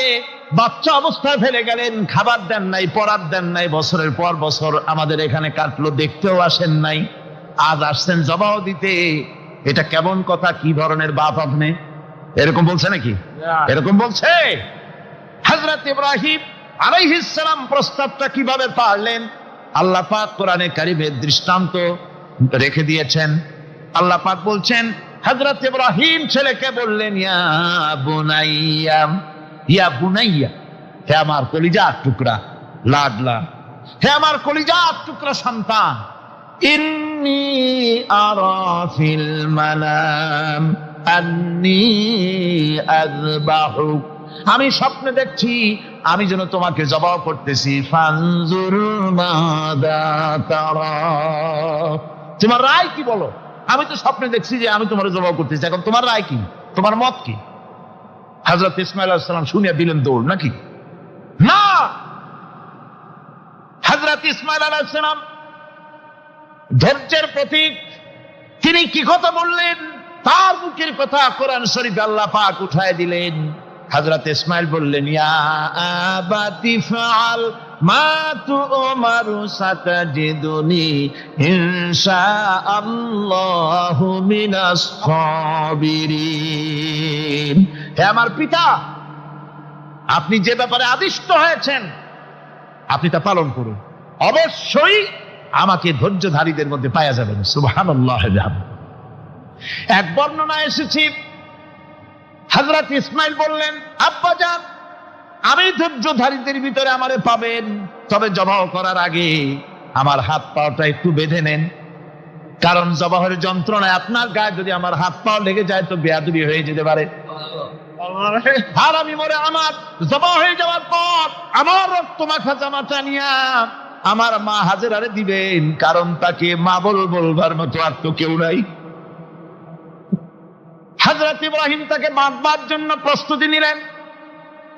বাচ্চা অবস্থায় ফেলে গেলেন, খাবার দেন নাই, পরার দেন নাই, বছরের পর বছর আমাদের এখানে কাটলো, দেখতেও আসেন নাই, আজ আসছেন জবাহ দিতে। এটা কেমন কথা? কি ধরনের বাপ আপনি? এরকম বলছে নাকি? এরকম বলছে। হযরত ইব্রাহিম আলাইহিস সালাম প্রস্তাবটা কিভাবে পারলেন? আল্লাহ পাক কোরআনে কারিমে দৃষ্টান্ত রেখে দিয়েছেন। আল্লাহ পাক বলছেন, হযরত ইব্রাহিম ছেলেকে বললেন, ইয়া বুনাইয়া, হে আমার কলিজার টুকরা লাডলা, হে আমার কলিজার টুকরা সন্তান, ইন্নী আরা ফিল মানাম আন্নী আযবাহুক, আমি স্বপ্নে দেখছি আমি যেন তোমাকে জবাহ করতেছি। ফানজুর মাযা তারা, তোমার রায় কি বলো? আমি তো স্বপ্নে দেখছি যে আমি তোমার জবাব করতেছি, এখন তোমার রায় কি, তোমার মত কি? হযরত ইসমাঈল আলাইহিস সালাম শুনিয়া দিলেন দৌড়, নাকি? না, হযরত ইসমাঈল আলাইহিস সালাম ধৈর্যের প্রতীক। তিনি কি কথা বললেন? তার মুখের কথা কোরআন শরীফে আল্লাহ পাক উঠায় দিলেন। হযরত ইসমাঈল বললেন, ইয়া আবাতি ফাআল মা তু'মারু সাতাজিদুনি ইনশাআল্লাহু মিনাস সাবিরিন। হে আমার পিতা, আপনি যে ব্যাপারে আদিষ্ট হয়েছেন আপনি তা পালন করুন, অবশ্যই আমাকে ধৈর্যধারীদের মধ্যে পাওয়া যাবেন। সুবহানাল্লাহ। এক বর্ণনা এসেছে, হযরত ইসমাঈল বললেন, আব্বাজান, আমি ধৈর্যধারীদের ভিতরে আমারে পাবেন, তবে জবাহ করার আগে আমার হাত পাটা একটু বেঁধে নেন, কারণ জবাহের যন্ত্রণায় আপনার গায়ে যদি আমার হাত পা লেগে যায় তো বেয়াদবি হয়ে যেতে পারে। আর আমি মরে আমার জবাহ হয়ে যাওয়ার পর আমার রক্ত মাখা জামাটা নিয়া আমার মা হাজেরারে দিবেন, কারণ তাকে মা বলবার মতো আর তো কেউ নাই। হযরত ইব্রাহিম তাকে বাঁধবার জন্য প্রস্তুতি নিলেন।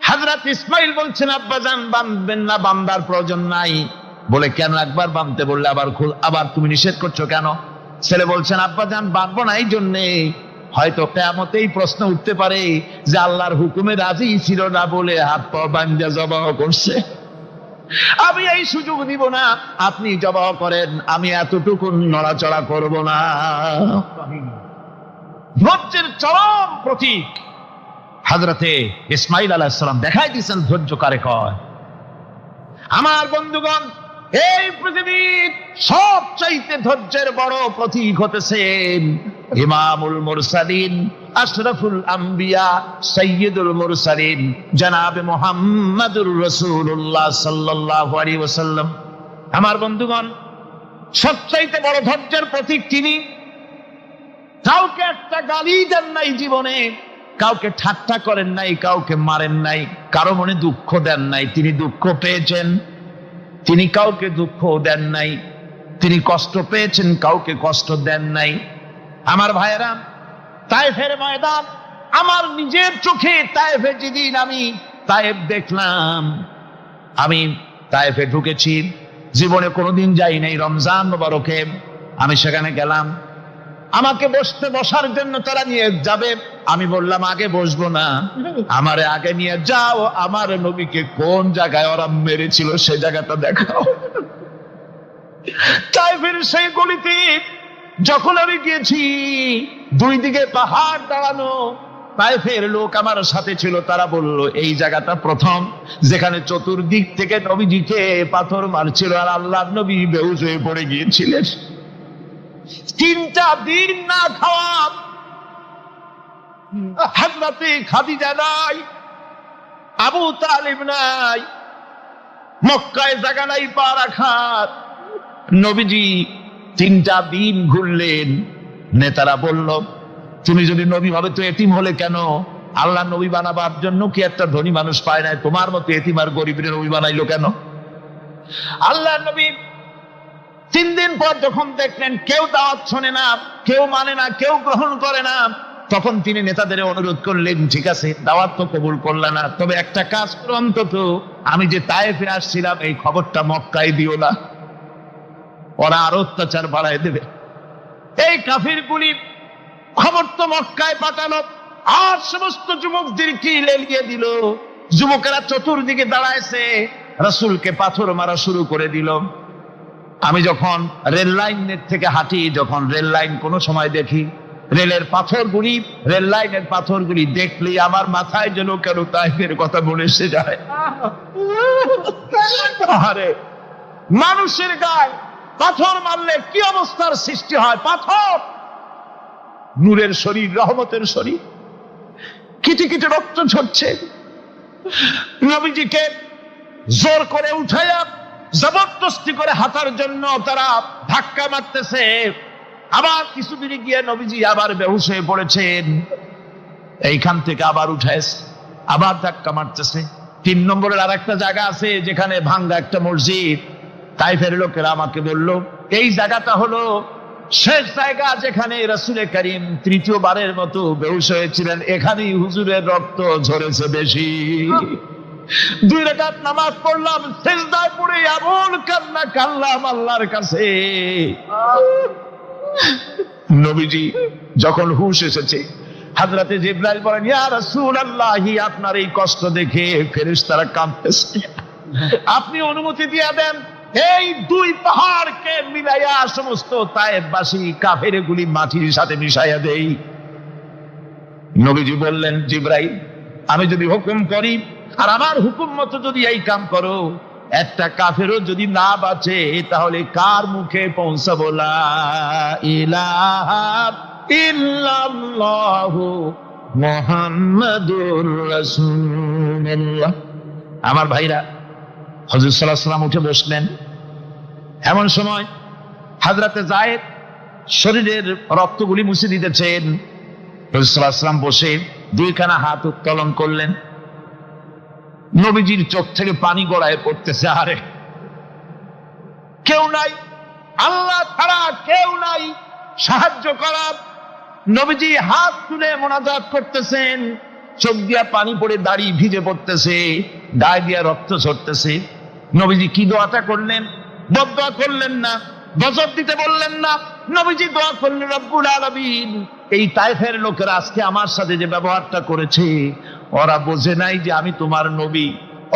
হযরত ইসমাঈল বলছেন, আব্বাজান বাঁধবেন না, বাঁধার প্রয়োজন নাই। বলে, কেন? একবার বাঁধতে বললে আবার তুমি নিষেধ করছো কেন? ছেলে বলছেন, আব্বাজান বাঁধবো না এই জন্যে, হয়তো কিয়ামতেই প্রশ্ন উঠতে পারে যে আল্লাহর হুকুমে রাজি ছিল না বলে হাত পা বাঁধা জবাহ করছে। আমি এই সুযোগ দিব না, আপনি জবাহ করেন, আমি এতটুকু নড়াচড়া করব না। ধৈর্যের চরম প্রতীক হযরতে ইসমাঈল আলাইহিস সালাম দেখাই দিয়েছেন ধৈর্য কারে কয়। আমার বন্ধুগণ, এই পৃথিবীর সবচাইতে ধৈর্যের বড় প্রতীক হতেছেন ইমামুল মুরসালিন, আশরাফুল আম্বিয়া, সাইয়্যিদুল মুরসালিন, জনাবে মুহাম্মাদুর রাসূলুল্লাহ সাল্লাল্লাহু আলাইহি ওয়াসাল্লাম। আমার বন্ধুগণ, সবচাইতে বড় ধৈর্যের প্রতীক তিনি। কাউকে একটা গালি দেন নাই জীবনে, কাউকে ঠাট্টা করেন নাই, কাউকে মারেন নাই, কারো মনে দুঃখ দেন নাই। তিনি দুঃখ পেয়েছেন, তিনি কাউকে দুঃখ দেন নাই। তিনি কষ্ট পেয়েছেন, কাউকে কষ্ট দেন নাই। আমার ভাইয়েরা, তায়েফের ময়দান, আমার নিজের চোখে তায়েফে যেদিন আমি তায়েফ দেখলাম, আমি তায়েফে ঢুকেছি, জীবনে কোনোদিন যাই নাই। রমজান মোবারকে আমি সেখানে গেলাম, আমাকে বসার জন্য তারা নিয়ে যাবে। আমি বললাম, আগে বসবো না, আমারে আগে নিয়ে যাও, আমার নবীকে কোন জায়গায় ওরা মেরেছিল সে জায়গাটা দেখাও। তাইফের সেই গলিতে যখন আমি গিয়েছি, দুই দিকে পাহাড় দাঁড়ানো, তাইফের লোক আমার সাথে ছিল, তারা বলল, এই জায়গাটা প্রথম যেখানে চতুর্দিক থেকে নবীজিকে পাথর মারছিল আর আল্লাহর নবী বেহুশ হয়ে পড়ে গিয়েছিলেন। 3টা দিন না খাওয়া, হযরতে খাদিজা নাই, আবু তালিব নাই, মক্কায় জায়গা নাই পা রাখার। নবীজি 3টা দিন ঘুরলেন। নেতারা বলল, তুমি যদি নবী ভাবে তো এতিম হলে কেন? আল্লাহ নবী বানাবার জন্য কি একটা ধনী মানুষ পায় নাই? তোমার মতো এতিম আর গরিবের নবী বানাইলো কেন? আল্লাহ নবী 3 দিন পর যখন দেখলেন কেউ দাওয়াত শোনে না, কেউ মানে না, কেউ গ্রহণ করে না, তখন তিনি নেতাদের অনুরোধ করলেন, ঠিক আছে দাওয়াত তো কবুল করলে না, তবে একটা কাজ করো, অন্তত আমি যে তায়েফে আসছিলাম এই খবরটা মক্কায় দিও না, ওরা আরো অত্যাচার বাড়ায় দেবে। এই কাফিরগুলি খবর তো মক্কায় পাঠালো, আর সমস্ত যুবকদেরকে লেলিয়ে দিল। যুবকেরা চতুর্দিকে দাঁড়াইছে, রাসূলকে পাথর মারা শুরু করে দিল। আমি যখন রেল লাইনের থেকে হাঁটি, যখন রেল লাইন কোনো সময় দেখি, রেলের পাথরগুলি, রেল লাইনের পাথরগুলি দেখলেই আমার মাথায় যেন কেন তাইফের কথা মনে এসে যায়। আরে মানুষের গায়ে পাথর মারলে কি অবস্থার সৃষ্টি হয়! পাথর নূরের শরীর, রহমতের শরীর, কিটে কিটে রক্ত ঝরছে। নবীজিকে জোর করে উঠাইয়া জবরদস্তি করে হাঁটার জন্য তারা ধাক্কা মারতেছে। আবার কিছুদিনে গিয়ে নবীজি আবার বেহুশ হয়ে পড়েছেন, এইখান থেকে আবার উঠাইছে, আবার ধাক্কা মারতেছে। 3 নম্বরের আর একটা জায়গা আছে যেখানে ভাঙ্গা একটা মসজিদ। তাইফের লোকেরা আমাকে বলল, এই জায়গাটা হলো শেষ জায়গা যেখানে রাসূল করিম তৃতীয়বারের মতো বেহুশ হয়েছিলেন, এখানেই হুজুরের রক্ত ঝরেছে বেশি। 2 রাকাত নামাজ পড়লাম, সিজদায় পড়ে এমন কান্না কাঁদলাম আল্লাহর কাছে। নবীজি যখন হুশ এসেছে, হযরতে জিবরাইল বলেন, ইয়া রাসূলুল্লাহ, আপনার এই কষ্ট দেখে ফেরেশতারা কাঁদতেছে, আপনি অনুমতি দিয়ে দেন এই 2 পাহাড়কে মিলাইয়া সমস্ত তায়েফবাসী কাফেরগুলি মাটির সাথে মিশাইয়া দেই। নবীজি বললেন, জিবরাইল, আমি যদি হুকুম করি আর আমার হুকুম মতো যদি এই কাম করো, একটা কাফেরও যদি না বাঁচে, তাহলে কার মুখে পৌঁছাবো লা ইলাহা ইল্লাল্লাহু মুহাম্মাদুর রাসূলুল্লাহ। আমার ভাইরা, হুজুর সাল্লাল্লাহু আলাইহি ওয়াসাল্লাম উঠে বসলেন। এমন সময় হযরতে যায়েদ শরীরের রক্তগুলি মুছে দিতেছেন। হুজুর সাল্লাল্লাহু আলাইহি ওয়াসাল্লাম বসে 2খানা হাত উত্তোলন করলেন। নবীজির চোখ থেকে পানি গড়ায় পড়তেছে। আরে কেউ নাই, আল্লাহ ছাড়া কেউ নাই সাহায্য করার। নবীজি হাত তুলে মোনাজাত করতেছেন, চোখ দিয়া পানি পড়ে দাড়ি ভিজে পড়তেছে, গায়ে দিয়া রক্ত ঝরতেছে। নবীজি কি দোয়াটা করলেন? বদদোয়া করলেন না, গজব দিতে বললেন না। নবীজি দোয়া করলেন, রব্বুল আলামিন, এই তায়েফের লোকেরা আজকে আমার সাথে যে ব্যবহারটা করেছে, ওরা বোঝে নাই যে আমি তোমার নবী,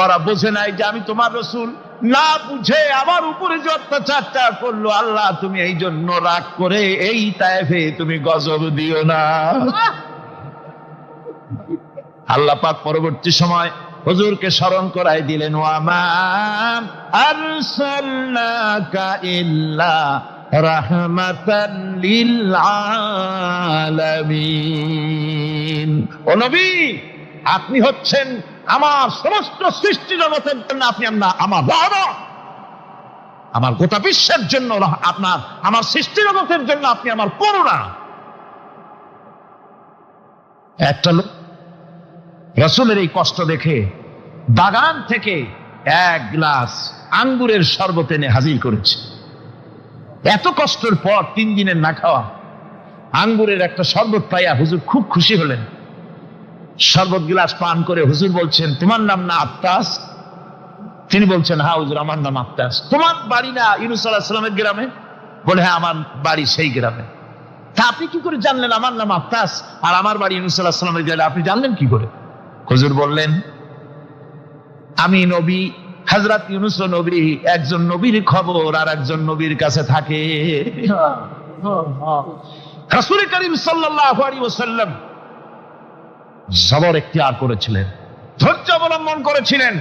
ওরা বোঝে নাই যে আমি তোমার রাসূল, না বুঝে আমার উপরে যে অত্যাচারটা করলো, আল্লাহ তুমি এই জন্য রাগ করে এই তায়েফে তুমি গজব দিও না। আল্লাহ পাক পরবর্তী সময় হুজুরকে স্মরণ করাই দিলেন, ওয়া মা আরসালনাকা ইল্লা রাহমাতান লিল আলামিন। ও নবী, আপনি হচ্ছেন আমার সমস্ত সৃষ্টি জগতের জন্য, আপনি আমার রহমত, আমার গোটা বিশ্বের জন্য আপনার, আমার সৃষ্টি জগতের জন্য আপনি আমার করুণা। একটা লোক রাসূলের এই কষ্ট দেখে বাগান থেকে 1 গ্লাস আঙ্গুরের শরবত এনে হাজির করেছে। এত কষ্টের পর 3 দিনের না খাওয়া আঙ্গুরের একটা শরবত পাইয়া হুজুর খুব খুশি হলেন। শরবত গ্লাস পান করে হুজুর বলছেন, তোমার নাম না আত্তাস? তিনি বলছেন, হ্যাঁ হুজুর, আমার নাম আত্তাস। তোমার বাড়ি না ইউনূস আলাইহিস সালামের গ্রামে? বলে, হ্যাঁ, আমার বাড়ি সেই গ্রামে। তা আপনি কি করে জানলেন আমার নাম আত্তাস আর আমার বাড়ি ইউনূস আলাইহিস সালামের গ্রামে? আপনি জানলেন কি করে? হুজুর বললেন, আমি নবী, হযরত ইউনূস নবী, একজন নবীর খবর আর একজন নবীর কাছে থাকে। রাসূল করিম সাল্লাল্লাহু আলাইহি ওয়াসাল্লাম সবর ইখতিয়ার করেছিলেন, ধৈর্য অবলম্বন করেছিলেন,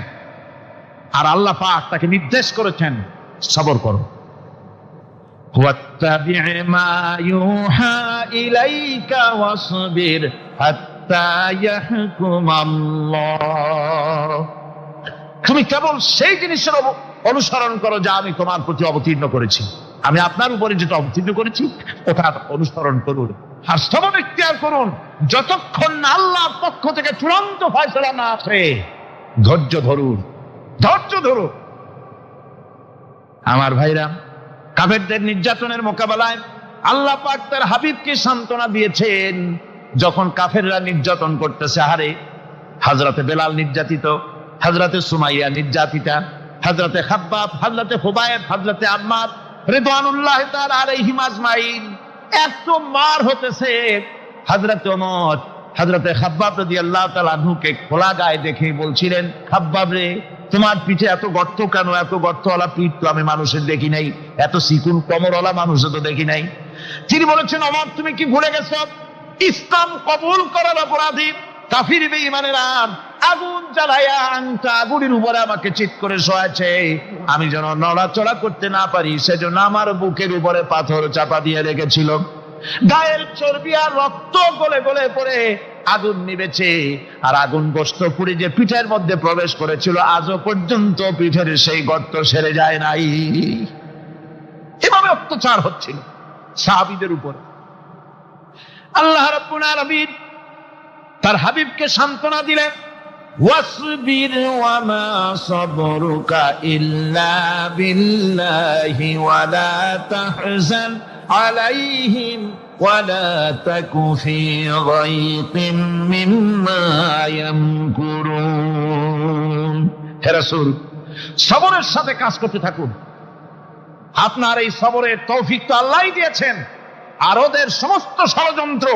আর আল্লাহ পাক তাকে নির্দেশ করেছেন, সবর করো। ওয়াত্তাবি' মা ইউহা ইলাইকা ওয়াসবির হাত্তা ইয়াহকুম আল্লাহ। তুমি কেবল সেই জিনিসের অনুসরণ করো যা আমি তোমার প্রতি অবতীর্ণ করেছি। আমি আপনার উপরে যেটা অবতীর্ণ করেছি ওটা অনুসরণ করুন, আর সবর ইখতিয়ার করুন যতক্ষণ না আল্লাহর পক্ষ থেকে চূড়ান্ত ফয়সালা না আসে। ধৈর্য ধরুন, ধৈর্য ধরুন। আমার ভাইরা, কাফেরদের নির্যাতনের মোকাবেলায় আল্লাহ পাক তার হাবিবকে সান্ত্বনা দিয়েছেন। যখন কাফেররা নির্যাতন করতেছে, হারে হযরতে বেলাল নির্যাতিত, হযরতে সুমাইয়া নির্যাতিতা, হযরতে খাব্বাব, হযরতে হুবায়ব, হযরতে আম্মার রিদওয়ানুল্লাহি তাআলা আলাইহিম আজমাইন, এত মার হতেছে। হযরতে ওমর হযরতে খাব্বাব রাদিয়াল্লাহু তাআলা আনহুকে খোলা গায়ে দেখে বলছিলেন, খাব্বাব রে, তোমার পিঠে এত গর্ত কেন? এত গর্তওয়ালা পিঠ তো আমি মানুষের দেখি নাই, এত চিকুন কোমরওয়ালা মানুষও তো দেখি নাই। তিনি বলেছেন, ওমর, তুমি কি ভুলে গেছো? ইসলাম কবুল করার অপরাধী কাফির বেঈমানেরা আগুন জ্বালায়া আংটা আগুনের উপরে আমাকে চিৎ করে শোয়াছে। আমি যেন নড়াচড়া করতে না পারি সেজন্য আমার বুকের উপরে পাথর চাপা দিয়ে রেখেছিল। গায়ের চর্বি আর রক্ত গলে গলে পড়ে আগুন নিবেছে, আর আগুন গোশত পুড়ে যে পিঠের মধ্যে প্রবেশ করেছিল আজও পর্যন্ত পিঠের সেই গর্ত সেরে যায় নাই। এভাবে অত্যাচার হচ্ছিল সাহাবীদের উপর। আল্লাহ রাব্বুল আলামিন তার হাবিবকে সান্ত্বনা দিলেন, ওয়াসবির ওয়া মা সাবরুকা ইল্লা বিল্লাহি ওয়া লা তাহজান আলাইহিম ওয়া লা তাকু ফি গায়তিন মিম্মা ইয়ামকুরুন। হে রাসূল, সবরের সাথে কাজ করতে থাকুন। আপনার এই সবরের তৌফিক তো আল্লাহই দিয়েছেন, আর ওদের সমস্ত ষড়যন্ত্র,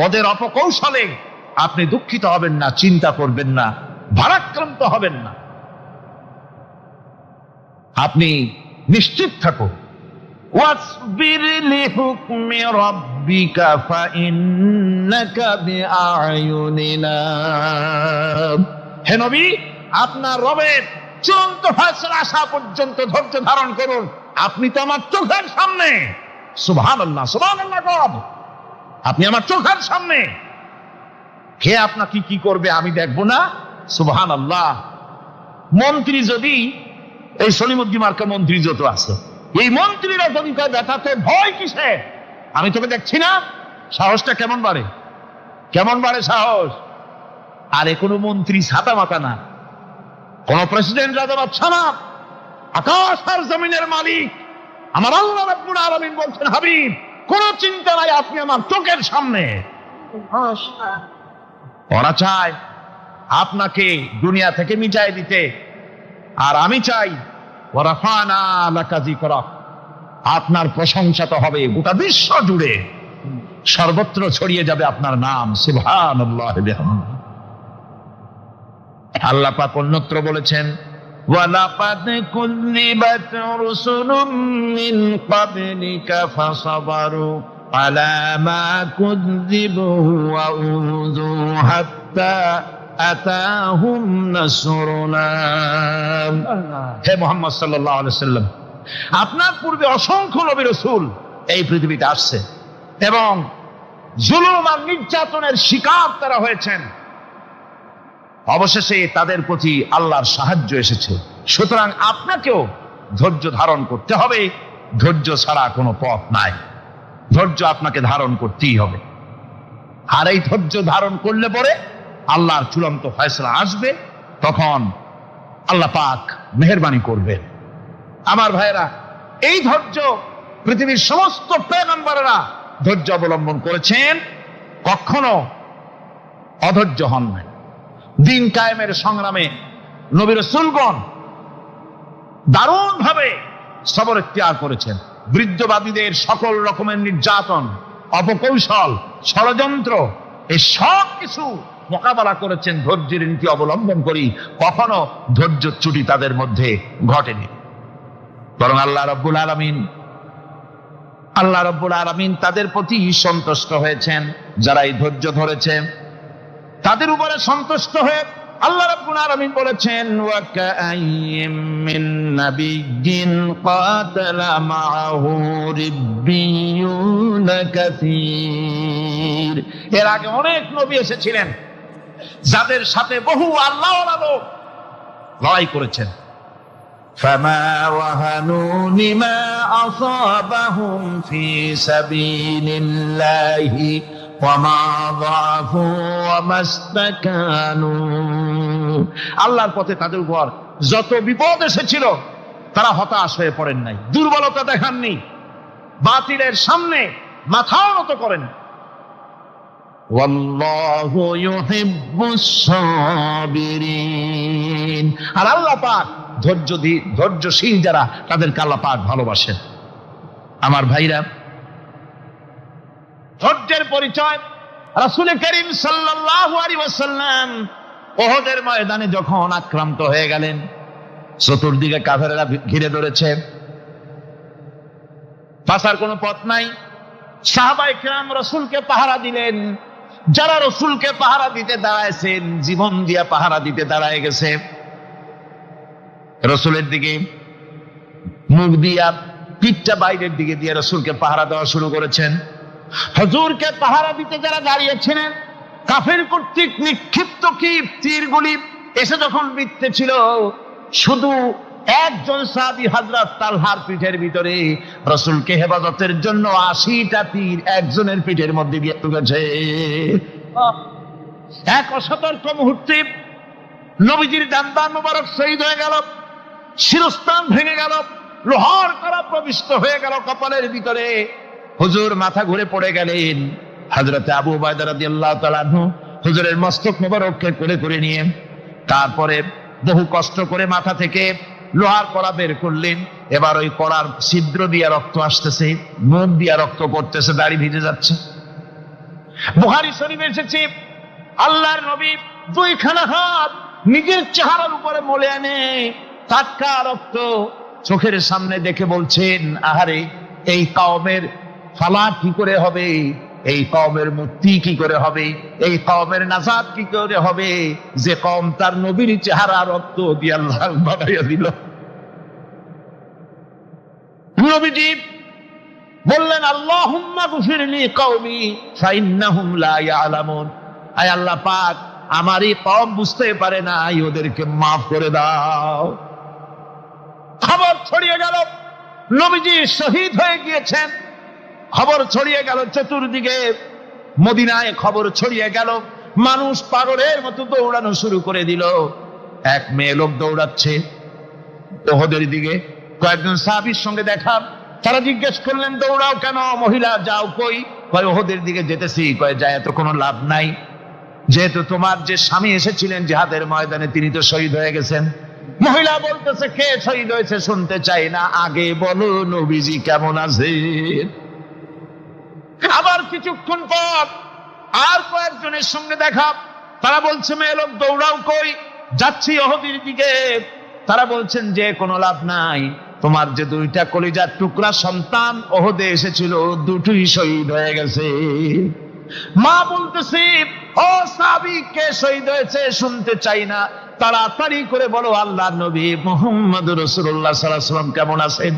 ওদের অপকৌশলে আপনি দুঃখিত হবেন না, চিন্তা করবেন না, ভারাক্রান্ত হবেন না। আপনি নিশ্চিত থাকুন। ওয়াসবির লিহুকমি রাব্বিকা ফাইন্নাকা বিআয়ুনিনা। হে নবী, আপনার রবের চূড়ান্ত ফয়সালা আসা পর্যন্ত ধৈর্য ধারণ করুন। আপনি তো আমার চোখের সামনে। সুবহানাল্লাহ, সুবহানাল্লাহ। আপনি আমার চোখের সামনে। কে আপনাকে কি করবে আমি দেখবো না? সুবহানাল্লাহ। মন্ত্রী যদি, এই সলিমুদ্দিন মার্কা মন্ত্রী যত আছে, এই মন্ত্রীরা যদি দেখাতে ভয় কিসে? আমি তোকে দেখছি না? সাহসটা কেমন বাড়ে, কেমন বাড়ে সাহস। আরে কোনো মন্ত্রী ছাতা মাতা না, কোন প্রেসিডেন্ট রাজা বাদশা না, আকাশ আর জমিনের মালিক আমার আল্লাহ রাব্বুল আলামিন বলছেন, হাবিব কোন চিন্তা নাই, আপনি আমার চোখের সামনে। ওরা চায় আপনাকে দুনিয়া থেকে মিটাই দিতে, আর আমি চাই ওয়ারাফানা লাকা যিকরাক, আপনার প্রশংসা তো হবে গোটা বিশ্ব জুড়ে, সর্বত্র ছড়িয়ে যাবে আপনার নাম। সুবহানাল্লাহ বিহামদিহি। আল্লাহ পাক অন্যত্র বলেছেন, ওয়ালাকাদ কুযযিবাত রুসুলুম মিন ক্বাবলিকা ফাসাবারু আলা মা কুযযিবু ওয়া উযু হাত্তা আতাহুম নাসরুনা। হে মুহাম্মদ সাল্লাল্লাহু আলাইহি ওয়াসাল্লাম, আপনার পূর্বে অসংখ্য নবী রাসূল এই পৃথিবীতে আসছে এবং জুলুম আর নির্যাতনের শিকার তারা হয়েছেন। অবশেষে তাদের প্রতি আল্লাহর সাহায্য এসেছে। সুতরাং আপনাকেও ধৈর্য ধারণ করতে হবে। ধৈর্য ছাড়া কোনো পথ নাই। ধৈর্য আপনাকে ধারণ করতেই হবে। আর এই ধৈর্য ধারণ করলে পরে আল্লাহর চূড়ান্ত ফয়সালা আসবে, তখন আল্লাহ পাক মেহেরবানি করবেন। আমার ভাইরা, এই ধৈর্য পৃথিবীর সমস্ত পয়গম্বরেরা ধৈর্য অবলম্বন করেছেন, কখনো অধৈর্য হন নাই। দিন কায়েমের সংগ্রামে নবী রাসূলগণ দারুণ ভাবে সবর ইখতিয়ার করেছেন। বৃদ্ধবাদীদের সকল রকমের নির্যাতন, অপকৌশল, ষড়যন্ত্র, এই সব কিছু মোকাবেলা করেছেন ধৈর্যের নীতি অবলম্বন করি। কখনো ধৈর্যচ্যুতি তাদের মধ্যে ঘটেনি, বরং আল্লাহ রাব্বুল আলামিন তাদের প্রতি সন্তুষ্ট হয়েছেন। যারা এই ধৈর্য ধরেছে তাদের উপরে সন্তুষ্ট হয়ে আল্লাহ রাব্বুল আলামিন বলেছেন, ওয়া কাআইয়্যিম মিন নাবিয়্যিন কাতালা মাআহু রিব্বিয়ুন কাসীর। এর আগে অনেক নবী এসেছিলেন যাদের সাথে বহু আল্লাহওয়ালা লোক লড়াই করেছেন। ফামা ওয়াহানু লিমা আসাবাহুম ফি সাবিলিল্লাহি ওয়ামা যাফু ওয়ামা ইসতাকানু। আল্লাহর পথে তাদের উপর যত বিপদ এসেছিল তারা হতাশ হয়ে পড়েন নাই, দুর্বলতা দেখাননি, বাতিলের সামনে মাথাও নত করেন। ওয়াল্লাহু ইউহিব্বুস সাবিরিন। আর আল্লাহ পাক ধৈর্যশীল যারা, তাদেরকে আল্লাহ পাক ভালোবাসেন। আমার ভাইরা, ধৈর্যের পরিচয় রাসূল করিম সাল্লাল্লাহু আলাইহি ওয়াসাল্লাম উহুদের ময়দানে যখন আক্রান্ত হয়ে গেলেন, চতুর্দিকে কাফেররা ঘিরে ধরেছে, বাঁচার কোনো পথ নাই। সাহাবায়ে কেরাম রাসূলকে পাহারা দিলেন। যারা রাসূলকে পাহারা দিতে দাঁড়ায়ছেন, জীবন দিয়া পাহারা দিতে দাঁড়ায় গেছে, রাসূলের দিকে মুখ দিয়া, পিঠটা বাইরের দিকে দিয়ে রাসূলকে পাহারা দেওয়া শুরু করেছেন। হুজুরকে পাহারা দিতে যারা দাঁড়িয়েছিলেন, কাফের কর্তৃক নিক্ষিপ্ত কি তীরগুলি এসে যখন বিঁধতেছিল, শুধু একজন সাহাবী হযরত তালহার পিঠের ভিতরে রাসূলকে হেফাজতের জন্য 80টা তীর একজনের পিঠের মধ্যে দিয়ে ঢুকেছে। এক অসতর্ক মুহূর্তে নবীজির দান্দান মুবারক শহীদ হয়ে গেল, শিরস্থান ভেঙে গেল, লোহার কড়া প্রবিষ্ট হয়ে গেল কপালের ভিতরে। হুজুর মাথা ঘুরে পড়ে গেলেন। হযরতে আবু উবাইদা রাদিয়াল্লাহু তাআলা আনহু হুজুরের মস্তক মুবারককে কোলে করে নিয়ে তারপরে বহু কষ্ট করে মাথা থেকে লোহার কড়া বের করলেন। এবার ওই কড়ার ছিদ্র দিয়ে রক্ত আসতেছে, মুখ দিয়ে রক্ত পড়তেছে, দাড়ি ভিজে যাচ্ছে। বুখারী শরীফে এসেছে, আল্লাহর নবী দুইখানা হাত নিজের চেহারার উপরে মলে আনে টাটকা রক্ত চোখের সামনে দেখে বলছেন, আহারে, এই কওমের ফালা কি করে হবে, এই কওমের মুক্তি কি করে হবে, এই কওমের নাজাত কি করে হবে, যে কওম তার নবীর চেহারা রক্ত দিয়ে আল্লাহ বানাইয়া দিল। নবীজি বললেন, আল্লাহুম্মা গফিরলি কওমি ফাইন্নাহুম লা ইয়ালামুন। আয় আল্লাহ পাক, আমার এই কওম বুঝতে পারে না, ওদেরকে মাফ করে দাও। খবর ছড়িয়ে গেল নবীজি শহীদ হয়ে গিয়েছেন। খবর ছড়িয়ে গেল চতুর্দিকে, মদিনায় খবর ছড়িয়ে গেল। মানুষ পাগলের মতো দৌড়ানো শুরু করে দিল। এক মেয়ে লোক দৌড়াচ্ছে ওহদের দিকে। কয়েকজন সাহাবীর সঙ্গে দেখা, তারা জিজ্ঞেস করলেন, দৌড়াও কেন? মহিলা, যাও কই? কয়, ওহদের দিকে যেতেছি। কয়, যায় তো কোনো লাভ নাই, যেহেতু তোমার যে স্বামী এসেছিলেন জিহাদের ময়দানে, তিনি তো শহীদ হয়ে গেছেন। মহিলা বলতেছে, কে শহীদ হয়েছে শুনতে চাই না, আগে বলো নবীজি কেমন আছেন। আবার কিছুক্ষণ পর আর কয়েকজনের সঙ্গে দেখা, তারা বলছে, মেয়ে লোক দৌড়াও কই? যাচ্ছি ওহদের দিকে। তারা বলছেন যে কোনো লাভ নাই, তোমার যে দুইটা কলিজার টুকরা সন্তান ওহদে এসেছিল, দুটোই শহীদ হয়ে গেছে। মা বলতেছে, ও সাহাবী, কে শহীদ হয়েছে শুনতে চাই না, তাড়াতাড়ি করে বলো আল্লাহর নবী মুহাম্মদুর রাসূলুল্লাহ সাল্লাল্লাহু আলাইহি ওয়াসাল্লাম কেমন আছেন।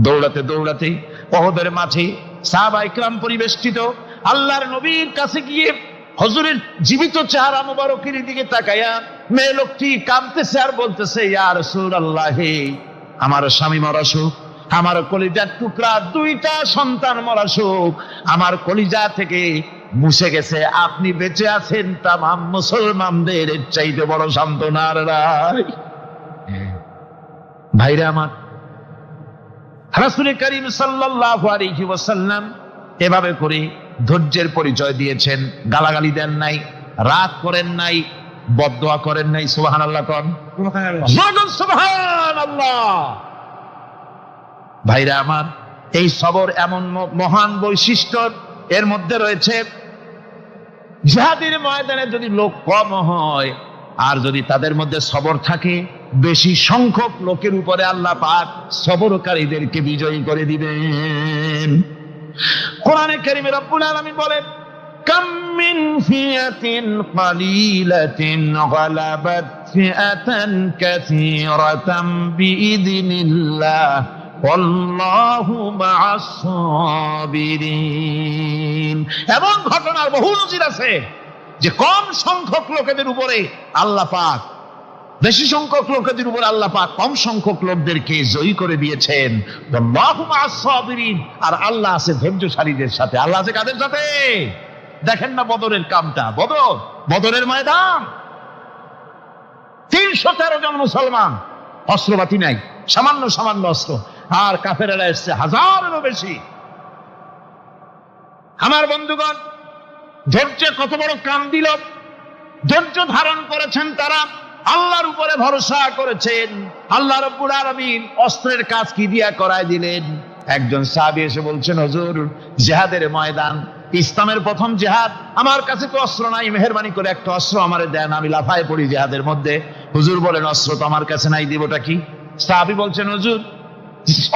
দৌড়াতে দৌড়াতে ওহদের মাঠে সাহাবায়ে কেরাম পরিবেষ্টিত। আল্লাহর নবীর কাছে গিয়ে হুজুরের জীবিত চেহারা মুবারকের দিকে তাকায়া মেয়ে লোকটি কাঁদতেছে আর বলতেছে, ইয়া রাসূলুল্লাহ, আমার স্বামী মরা শোক, আমার কলিজার টুকরা দুইটা সন্তান মরা শোক আমার কলিজা থেকে মুছে গেছে, আপনি বেঁচে আছেন, তামাম মুসলমানদের চাইতে বড় সান্ত্বনার রায়। ভাইরা আমার, রাসূল করিম সাল্লাল্লাহু আলাইহি ওয়াসাল্লাম এভাবে করে ধৈর্যের পরিচয় দিয়েছেন। গালাগালি দেন নাই, রাগ করেন নাই, বদদোয়া করেন নাই। সুবহানাল্লাহ কোন, সুবহানাল্লাহ। ভাইরা আমার, এই সবর এমন মহান বৈশিষ্ট্য এর মধ্যে রয়েছে। জিহাদের ময়দানে যদি লোক কম হয় আর যদি তাদের মধ্যে সবর থাকে, বেশি সংখ্যক লোকের উপরে আল্লাহ পাক সবরকারীদেরকে বিজয়ী করে দিবেন। কোরআনে কারীমে রব্বুল আলামিন বলেন, কাম মিন ফিয়াতিন কালিলাতিন গালাবাত ফিআতান কাসীরাতাম বিইذনিল্লাহ ওয়াল্লাহু মা'আস সাবিরিন। এমন ঘটনার বহু নজির আছে যে কম সংখ্যক লোকেদের উপরে আল্লাহ পাক, বেশি সংখ্যক লোকেদের উপর আল্লাহ পাক কম সংখ্যক লোকদেরকে জয়ী করে দিয়েছেন। আল্লাহু মা'আস সাবিরিন, আর আল্লাহ আছে ধৈর্যশালীদের সাথে। আল্লাহ আছে কাদের সাথে? দেখেন না বদরের কামটা, বদরের ময়দান, 313 জন মুসলমান, অস্ত্রপাতি নাই, সামান্য সামান্য অস্ত্র, আর কাফেরেরা এসছে হাজারেরও বেশি। আমার বন্ধুগণ, ধৈর্য কত বড় কাম দিল, ধৈর্য ধারণ করেছেন তারা, আল্লাহর উপরে ভরসা করেছেন। আল্লাহ রাব্বুল আলামিন অস্ত্রের কাজ কি দিয়া করায় দিলেন। একজন সাহাবী এসে বলছেন, হুজুর, জিহাদের ময়দান, ইসলামের প্রথম জিহাদ, আমার কাছে তো অস্ত্র নাই, মেহেরবানি করে একটা অস্ত্র আমারে দেন, আমি লাফায় পড়ি জিহাদের মধ্যে। হুজুর বলেন, অস্ত্র তো আমার কাছে নাই, দিবটা কি? সাহাবী বলছেন, হুজুর,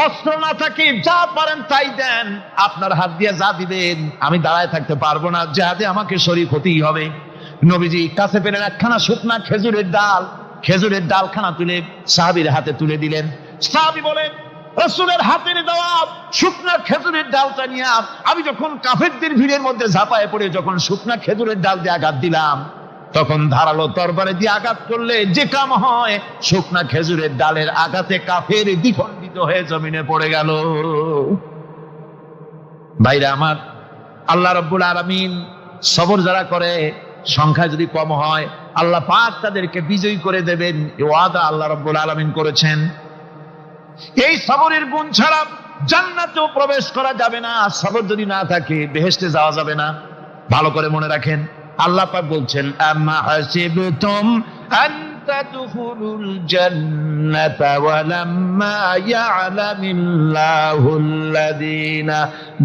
অস্ত্র না থাকে যা পারেন তাই দেন, আপনার হাত দিয়ে যা দিবেন আমি দাঁড়ায় থাকতে পারবো না, জিহাদে আমাকে শরীক হতেই হবে। নবীজি কাছে পেলেন একখানা শুকনা খেজুরের ডালখানা তুলে সাহাবীর হাতে তুলে দিলেন। সাহাবী বলেন, রাসূলের হাতের দেওয়া শুকনা খেজুরের ডালটা নিয়ে আমি যখন কাফেরদের ভিড়ের মধ্যে ঝাঁপায় পড়ে যখন শুকনা খেজুরের ডাল দিয়ে আঘাত দিলাম, তখন ধারালো তরবারে দিয়ে আঘাত করলে যে কাম হয়, শুকনা খেজুরের ডালের আঘাতে কাফের দ্বিখণ্ডিত হয়ে জমিনে পড়ে গেল। ভাইরা আমার, আল্লাহ রাব্বুল আলামিন সবর যারা করে সংখ্যা যদি কম হয় আল্লাহ পাক তাদেরকে বিজয়ী করে দেবেন, এই ওয়াদা আল্লাহ রাব্বুল আলামিন করেছেন। এই সবরের গুণ ছাড়া জান্নাতেও প্রবেশ করা যাবে না, সবর যদি না থাকে বেহেশতে যাওয়া যাবে না। ভালো করে মনে রাখেন, আল্লাহ পাক বলছেন আম্মা হাসিবতুম আন তাদখুলুল জান্নাতা ওয়া লাম্মা ইয়া'লামিল্লাহুল্লাযীনা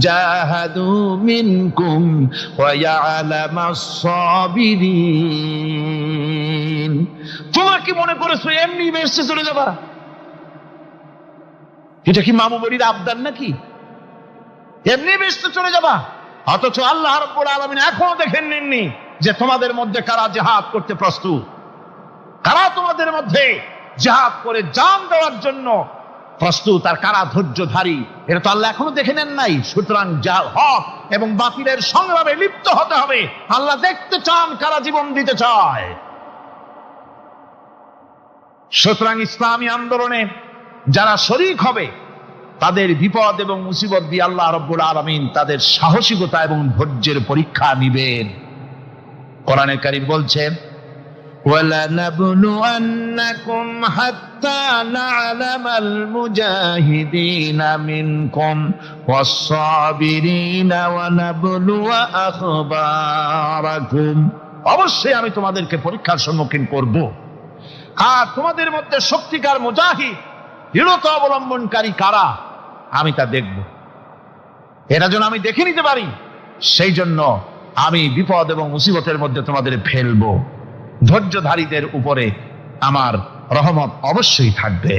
জাহাদু মিনকুম ওয়া ইয়া'লামাস সাবিরিন। তোমরা কি মনে করেছো এমনি বেহেশতে চলে যাবা? এটা কি মামু বাড়ির আবদার নাকি? এমনি বেহেশতে চলে যাবা? অথচ আল্লাহ রাব্বুল আলামিন এখনো দেখেন নিননি যে তোমাদের মধ্যে কারা জিহাদ করতে প্রস্তুত, কারা তোমাদের মধ্যে জিহাদ করে জান দেওয়ার জন্য প্রস্তুত, আর কারা ধৈর্যধারী, এটা তো আল্লাহ এখনো দেখে নেন নাই। সুতরাং হক এবং বাতিলের সংগ্রামে লিপ্ত হতে হবে। আল্লাহ দেখতে চান কারা জীবন দিতে চায়। সুতরাং ইসলামী আন্দোলনে যারা শরীক হবে তাদের বিপদ এবং মুসিবত দিয়ে আল্লাহ রাব্বুল আলামিন তাদের সাহসিকতা এবং ধৈর্যের পরীক্ষা নিবেন। কোরআনে কারীম বলছে وَلَنَبْلُوَنَّكُمْ حَتَّى نَعْلَمَ الْمُجَاهِدِينَ مِنكُمْ وَالصَّابِرِينَ وَنَبْلُوَ أَخْبَارَكُمْ। অবশ্যই আমি তোমাদেরকে পরীক্ষার সম্মুখীন করব, আর তোমাদের মধ্যে সত্যিকার মুজাহিদ দৃঢ়তা অবলম্বনকারী কারা আমি তা দেখব। এটা যেন আমি দেখে নিতে পারি, সেই জন্য আমি বিপদ এবং মুসিবতের মধ্যে তোমাদের ফেলবো। ধৈর্যধারীদের উপরে আমার রহমত অবশ্যই থাকবে।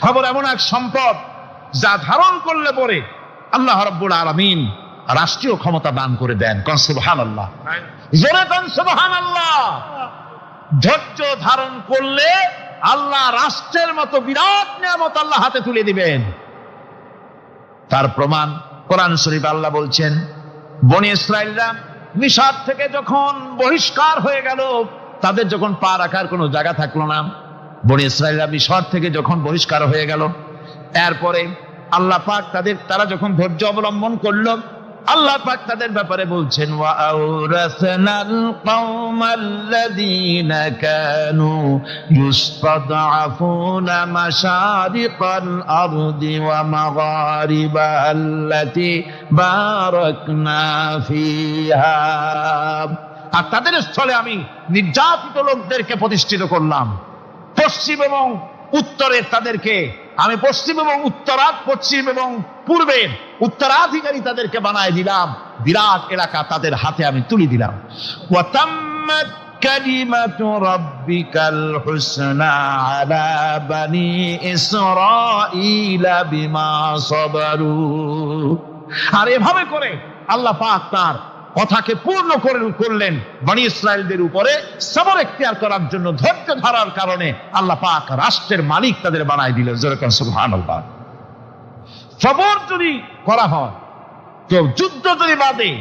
খবর এমন এক সম্পদ যা ধারণ করলে পরে আল্লাহ রাব্বুল আলামিন রাষ্ট্রীয় ক্ষমতা দান করে দেন। কোন সুবহানাল্লাহ, জোরে কোন সুবহানাল্লাহ। ধৈর্য ধারণ করলে আল্লাহ রাষ্ট্রের মতো বিরাট নিয়ামত আল্লাহ হাতে তুলে দিবেন। তার প্রমাণ কোরআন শরীফ আল্লাহ বলছেন, বনি ইসরাইলরা মিশর থেকে যখন বহিষ্কার হয়ে গেল, তাদের যখন পা রাখার কোনো জায়গা থাকলো না, বনি ইসরাইলরা মিশর থেকে যখন বহিষ্কার হয়ে গেল, এরপরে আল্লাহ পাক তারা যখন ধৈর্য অবলম্বন করলো, আল্লাহ পাক তাদের ব্যাপারে বলছেন ওয়া আওরাসনাল কওমাল্লাযীনা কানু ইউসতাদআফুনা মাশারিকাল আরদি ওয়া মাগারিবাহা আল্লাতী বারাকনা ফিহা। আর তাদের স্থলে আমি নির্যাতিত লোকদেরকে প্রতিষ্ঠিত করলাম। পশ্চিম এবং উত্তরের তাদেরকে আমি পশ্চিম এবং পশ্চিম এবং পূর্বের উত্তরাধিকারী তাদেরকে বানায় দিলাম। বিরাট এলাকা তাদের হাতে আমি তুলে দিলাম। ওয়া তাম্মাত কালিমাতু রাব্বিকাল হুসনা আলা বানি ইসরাঈলা বিমা সাবারু। আর এভাবে করে আল্লাহ পাক তার কথাকে পূর্ণ করলেন বনি ইসরাইলদের উপরে। সবর এখতিয়ার করার জন্য, ধৈর্য ধরার কারণে আল্লাহ পাক রাষ্ট্রের মালিক তাদের বানায় দিলেন। যেরকম সুবহানাল্লাহ। সবর যদি করা হয় তো, যুদ্ধ যদি বাদে,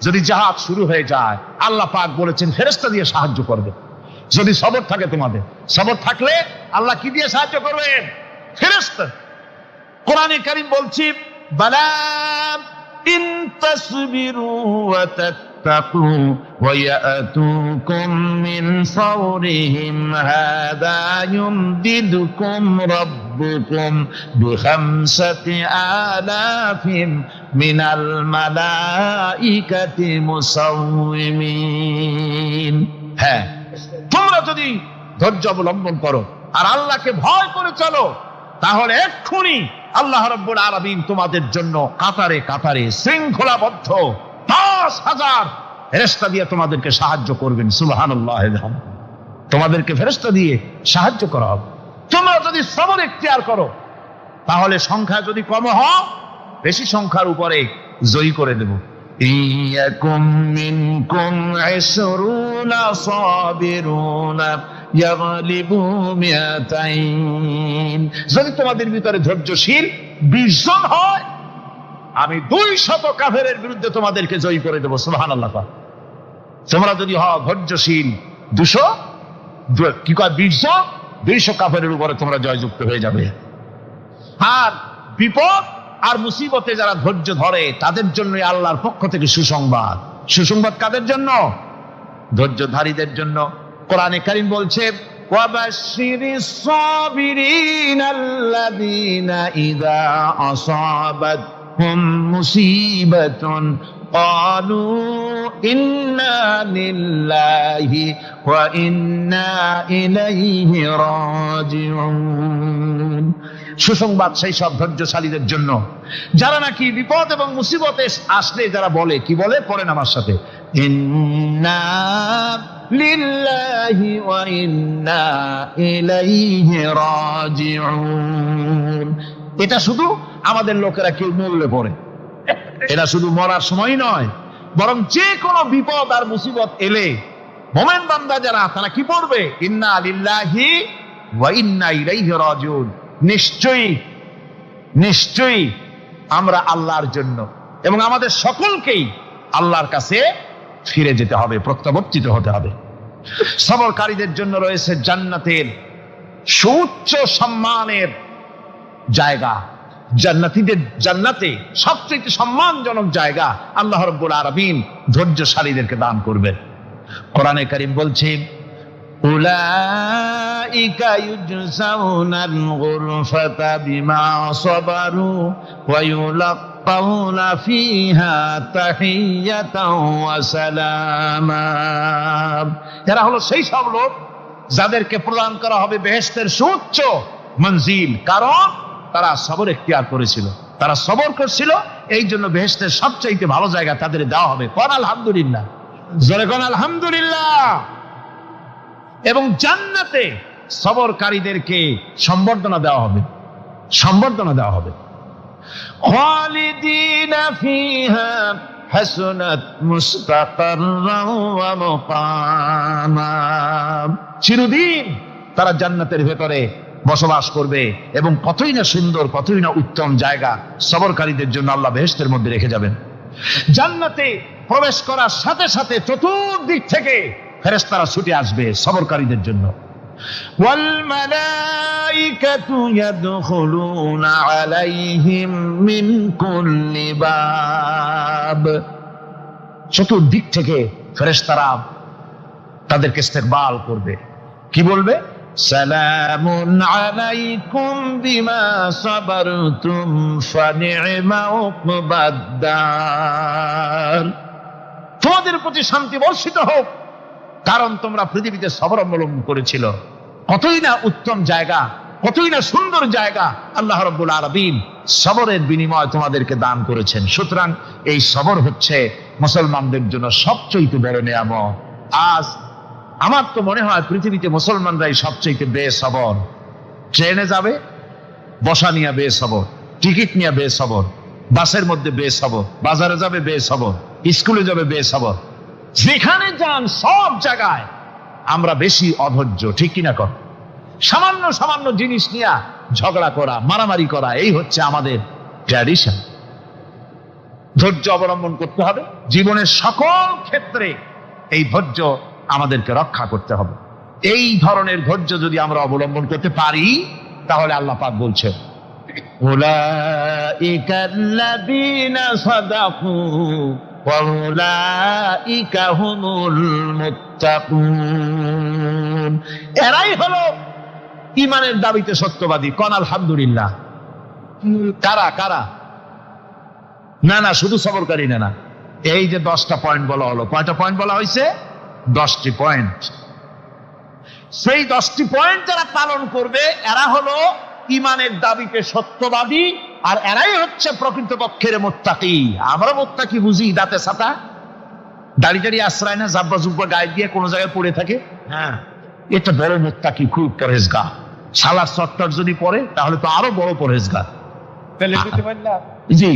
যদি জিহাদ শুরু হয়ে যায়, আল্লাহ পাক বলেছেন ফেরেশতা দিয়ে সাহায্য করবে। যদি সবর থাকে তোমাদের, সবর থাকলে আল্লাহ কি দিয়ে সাহায্য করবেন? ফেরেশতা। কোরআনে কারীম বলছি বালা ইন তাসবিরু ওয়া তাত্তাকু ওয়া ইয়াতুকুম মিন ফাওরিহিম হাদা ইউমদিদুকুম রাব্বুকুম বিখামসাতি আলাফিন মিনাল মালাইকাতি মুসাউমিন। হ্যাঁ, তোমরা যদি ধৈর্য অবলম্বন করো আর আল্লাহকে ভয় করে চলো, তাহলে এক্ষুনি আল্লাহ রাব্বুল আলামিন তোমাদের জন্য কাতারে কাতারে শৃঙ্খলাবদ্ধ 10,000 ফেরেশতা দিয়ে তোমাদেরকে সাহায্য করবেন। সুবহানাল্লাহ। তোমাদেরকে ফেরেশতা দিয়ে সাহায্য করা হবে। তোমরা যদি সবর এখতিয়ার করো, তাহলে সংখ্যা যদি কম হয়, বেশি সংখ্যার উপরে জয়ী করে দেব। ইয়াকুম মিনকুম 20 সাবিরুনা ইয়াগলিবু মিয়াতাইন। যদি তোমাদের ভিতরে ধৈর্যশীল 20 জন হয়, আমি 200 কাফেরের বিরুদ্ধে তোমাদেরকে জয়ী করে দেব। সুবহানাল্লাহ। তোমরা যদি হও ধৈর্যশীল 200 কি কয় 20 জন, 200 কাফেরের উপরে তোমরা জয়যুক্ত হয়ে যাবে। আর বিপদ আর মুসিবতে যারা ধৈর্য ধরে, তাদের জন্য আল্লাহর পক্ষ থেকে সুসংবাদ। সুসংবাদ কাদের জন্য? ধৈর্যধারীদের জন্য কোরআনে কারীম বলছে ওয়াবাশশিরিস সাবিরিনা আল্লাযীনা ইযা আসাবাতহুম মুসিবাতুন ক্বালু ইন্না লিল্লাহি ওয়া ইন্না ইলাইহি রাজিউন। সুসংবাদ সেই সব ধৈর্যশালীদের জন্য যারা নাকি বিপদ এবং মুসিবতে আসলে যারা বলে, কি বলে, পড়েন আমার সাথে, ইন্না লিল্লাহি ওয়া ইন্না ইলাইহি রাজিউন। এটা শুধু আমাদের লোকেরা কেউ মরলে পড়ে, এটা শুধু মরার সময় নয়, বরং যে কোনো বিপদ আর মুসিবত এলে মুমিন বান্দা যারা তারা কি পড়বে, ইন্না লিল্লাহি ওয়া ইন্না ইলাইহি রাজিউন। নিশ্চয়ই নিশ্চয়ই আমরা আল্লাহর জন্য এবং আমাদের সকলকেই আল্লাহর কাছে ফিরে যেতে হবে, প্রত্যাবর্তিত হতে হবে। সবরকারীদের জন্য রয়েছে জান্নাতের সুউচ্চ সম্মানের জায়গা। জান্নাতে সবচেয়ে সম্মানজনক জায়গা আল্লাহ রাব্বুল আলামিন ধৈর্যশালীদেরকে দান করবেন। কোরআনে কারীম বলছে উলাইকা ইউজসাউনাল গুরফাতা বিমা সাবারু ওয়া ইউলাক্কাউনা ফিহা তাহিয়াতাও ওয়া সালামা। এরা হলো সেই সব লোক যাদেরকে প্রদান করা হবে বেহেশতের সুউচ্চ মঞ্জিল, কারণ তারা সবর ইখতিয়ার করেছিল, তারা সবর করছিল, এই জন্য বেহেশতের সবচাইতে ভালো জায়গা তাদের দেওয়া হবে। কোন আলহামদুলিল্লাহ, জোরে কোন আলহামদুলিল্লাহ। এবং জান্নাতে সবরকারীদেরকে সম্বর্ধনা দেওয়া হবে, সম্বর্ধনা দেওয়া হবে। খালিদিনা ফিহা হাসনাত মুস্তাকাররান ওয়া মুকামা। চিরদিন তারা জান্নাতের ভেতরে বসবাস করবে এবং কতই না সুন্দর, কতই না উত্তম জায়গা সবরকারীদের জন্য আল্লাহ বেহেশতের মধ্যে রেখে যাবেন। জান্নাতে প্রবেশ করার সাথে সাথে চতুর্দিক থেকে ফেরেশতারা ছুটে আসবে সবরকারীদের জন্য। ওয়াল মালাইকাতু ইয়াদখুলুনা আলাইহিম মিন কুল্লি বাব। চতুর্দিক থেকে ফেরেশতারা তাদেরকে ইস্তেকবাল করবে, কি বলবে, সালামুন আলাইকুম বিমা সাবারতুম ফানি'মা উকবাদ-দার। তোমাদের প্রতি শান্তি বর্ষিত হোক, কারণ তোমরা পৃথিবীতে সবর অবলম্বন করেছিল। কতই না উত্তম জায়গা, কতই না সুন্দর জায়গা আল্লাহ রাব্বুল আলামিন সবরের বিনিময় তোমাদেরকে দান করেছেন। সুতরাং এই সবর হচ্ছে মুসলমানদের জন্য সবচেয়ে বড় নিয়ামত। আজ আমার তো মনে হয় পৃথিবীতে মুসলমানরাই সবচেয়ে বেসবর। ট্রেনে যাবে বসা নিয়ে বেসবর, টিকিট নিয়ে বেসবর, বাসের মধ্যে বেসবর, বাজারে যাবে বেসবর, স্কুলে যাবে বেসবর, যেখানে যান সব জায়গায় আমরা বেশি অধৈর্য, ঠিক কিনা কর? সামান্য সামান্য জিনিস নিয়ে ঝগড়া করা, মারামারি করা, এই হচ্ছে আমাদের ট্র্যাডিশন। ধৈর্য অবলম্বন করতে হবে জীবনের সকল ক্ষেত্রে, এই ধৈর্য আমাদেরকে রক্ষা করতে হবে। এই ধরনের ধৈর্য যদি আমরা অবলম্বন করতে পারি তাহলে আল্লাহ পাক বলছেন উলাইকাল্লাযীনা সাদাকু ওয়া উলাইকা হুমুল মুত্তাকুন। এরাই হলো ঈমানের দাবিতে সত্যবাদী। কোন আলহামদুলিল্লাহ। কারা কারা? না না, শুধু সবরকারী না, এই যে 10টা পয়েন্ট বলা হলো, কয়টা পয়েন্ট বলা হয়েছে? 10টি পয়েন্ট। সেই 10টি পয়েন্ট যারা পালন করবে এরা হলো ঈমানের দাবিতে সত্যবাদী, আর এরাই হচ্ছে প্রকৃতপক্ষের মুত্তাকি। আমরা মুত্তাকি বুঝি দাঁতে ছাতা, দাড়ি দাড়ি আশ্রয় না, জাব্বা জুব্বা গায়ে দিয়ে কোনো জায়গায় পড়ে থাকে, হ্যাঁ, এটা বড় মুত্তাকি, খুব পরহেজগার। সালাত চত্বর যদি পড়ে তাহলে তো আরো বড় পরহেজগার। জি,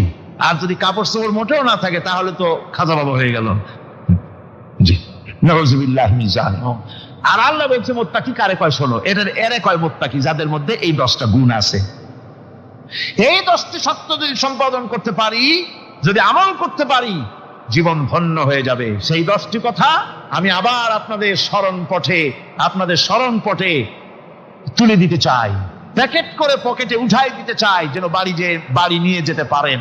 আর যদি কাপড় চোপড় মোটেও না থাকে তাহলে তো খাজা বাবা হয়ে গেল। জি, নাউযুবিল্লাহি মিন যালিক। আর আল্লাহ বলছে মুত্তাকি কারে কয়, শোনো, এরে কয় মুত্তাকি যাদের মধ্যে এই 10টা গুণ আছে। এই 10টি সত্য যদি সম্পাদন করতে পারি, যদি আমল করতে পারি, জীবন ধন্য হয়ে যাবে। সেই 10টি কথা আমি আবার আপনাদের স্মরণ পটে তুলে দিতে চাই, প্যাকেট করে পকেটে উঠাই দিতে চাই, যেন বাড়ি নিয়ে যেতে পারেন।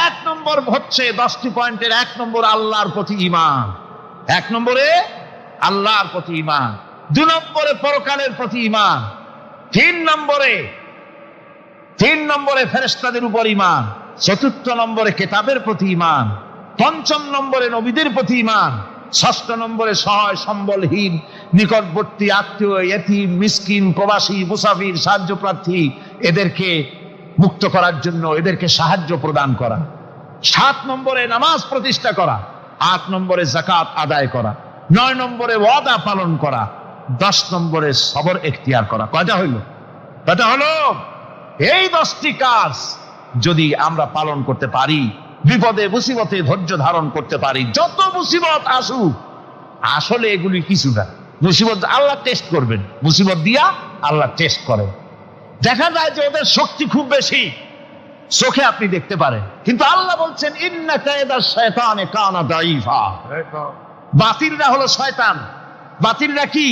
1 নম্বর হচ্ছে 10টি পয়েন্টের 1 নম্বর আল্লাহর প্রতি ঈমান। 1 নম্বরে আল্লাহর প্রতি ঈমান, 2 নম্বরে পরকালের প্রতি ঈমান, 3 নম্বরে ফেরেশতাদের উপর ঈমান, 4 নম্বরে কিতাবের প্রতি ঈমান, 5 নম্বরে নবীদের প্রতি ঈমান, 6 নম্বরে সহায় সম্বলহীন নিকটবর্তী আত্মীয়, ইয়েতিম, মিসকিন, প্রবাসী, মুসাফির, সাহায্য প্রার্থী এদেরকে মুক্ত করার জন্য এদেরকে সাহায্য প্রদান করা, 7 নম্বরে নামাজ প্রতিষ্ঠা করা, 8 নম্বরে যাকাত আদায় করা, 9 নম্বরে ওয়াদা পালন করা, 10 নম্বরে সবর এখতিয়ার করা। কয়টা হইল? এই 10টি কাজ যদি আমরা পালন করতে পারি, বিপদে মুসিবতে ধৈর্য ধারণ করতে পারি, যত মুসিবত আসুক, আসলে এগুলি কিছু না। মুসিবত আল্লাহ টেস্ট করবেন, মুসিবত দিয়া আল্লাহ টেস্ট করেন। দেখা যায় যে ওদের শক্তি খুব বেশি, চোখে আপনি দেখতে পারেন, কিন্তু আল্লাহ বলছেন ইন্না কায়দা শায়তানে কানা দাঈফা। বাতিলরা হলো শয়তান। বাতিলরা কি?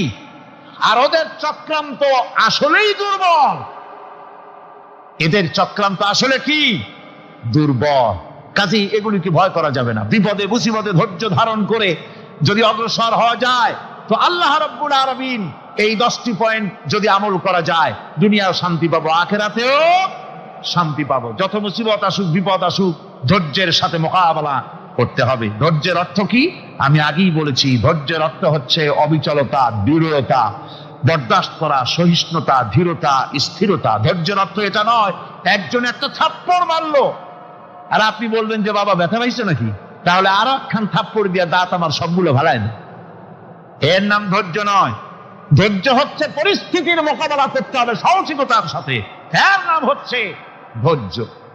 আর ওদের চক্রান্ত আসলেই দুর্বল। এদের চক্রান্ত আসলে কি? দুর্বল। কাজেই এগুলিকে ভয় করা যাবে না। বিপদে মুসিবতে ধৈর্য ধারণ করে যদি অগ্রসর হওয়া যায়, তো আল্লাহ রাব্বুল আলামিন এই 10টি পয়েন্ট যদি আমল করা যায়, দুনিয়াও শান্তি পাবো, আখিরাতেও শান্তি পাবো। যত মুসিবত আসুক, বিপদ আসুক, ধৈর্যের সাথে মোকাবেলা করতে হবে। ধৈর্যের অর্থ কি? আমি আগেই বলেছি, ধৈর্যের অর্থ হচ্ছে অবিচলতা, দৃঢ়তা, বরদাস্ত করা, সহিষ্ণুতা, ধীরতা, স্থিরতা। ধৈর্যের অর্থ এটা নয় একজন একটা থাপ্পড় মারলো আর আপনি বলবেন যে বাবা ব্যথা পাইছে নাকি, তাহলে আর একখান থাপ্পড় দিয়ে দাঁত আমার সবগুলো ভালায় না। এর নাম ধৈর্য নয়। ধৈর্য হচ্ছে পরিস্থিতির মোকাবেলা করতে হবে সাহসিকতার সাথে, এর নাম হচ্ছে ধৈর্য।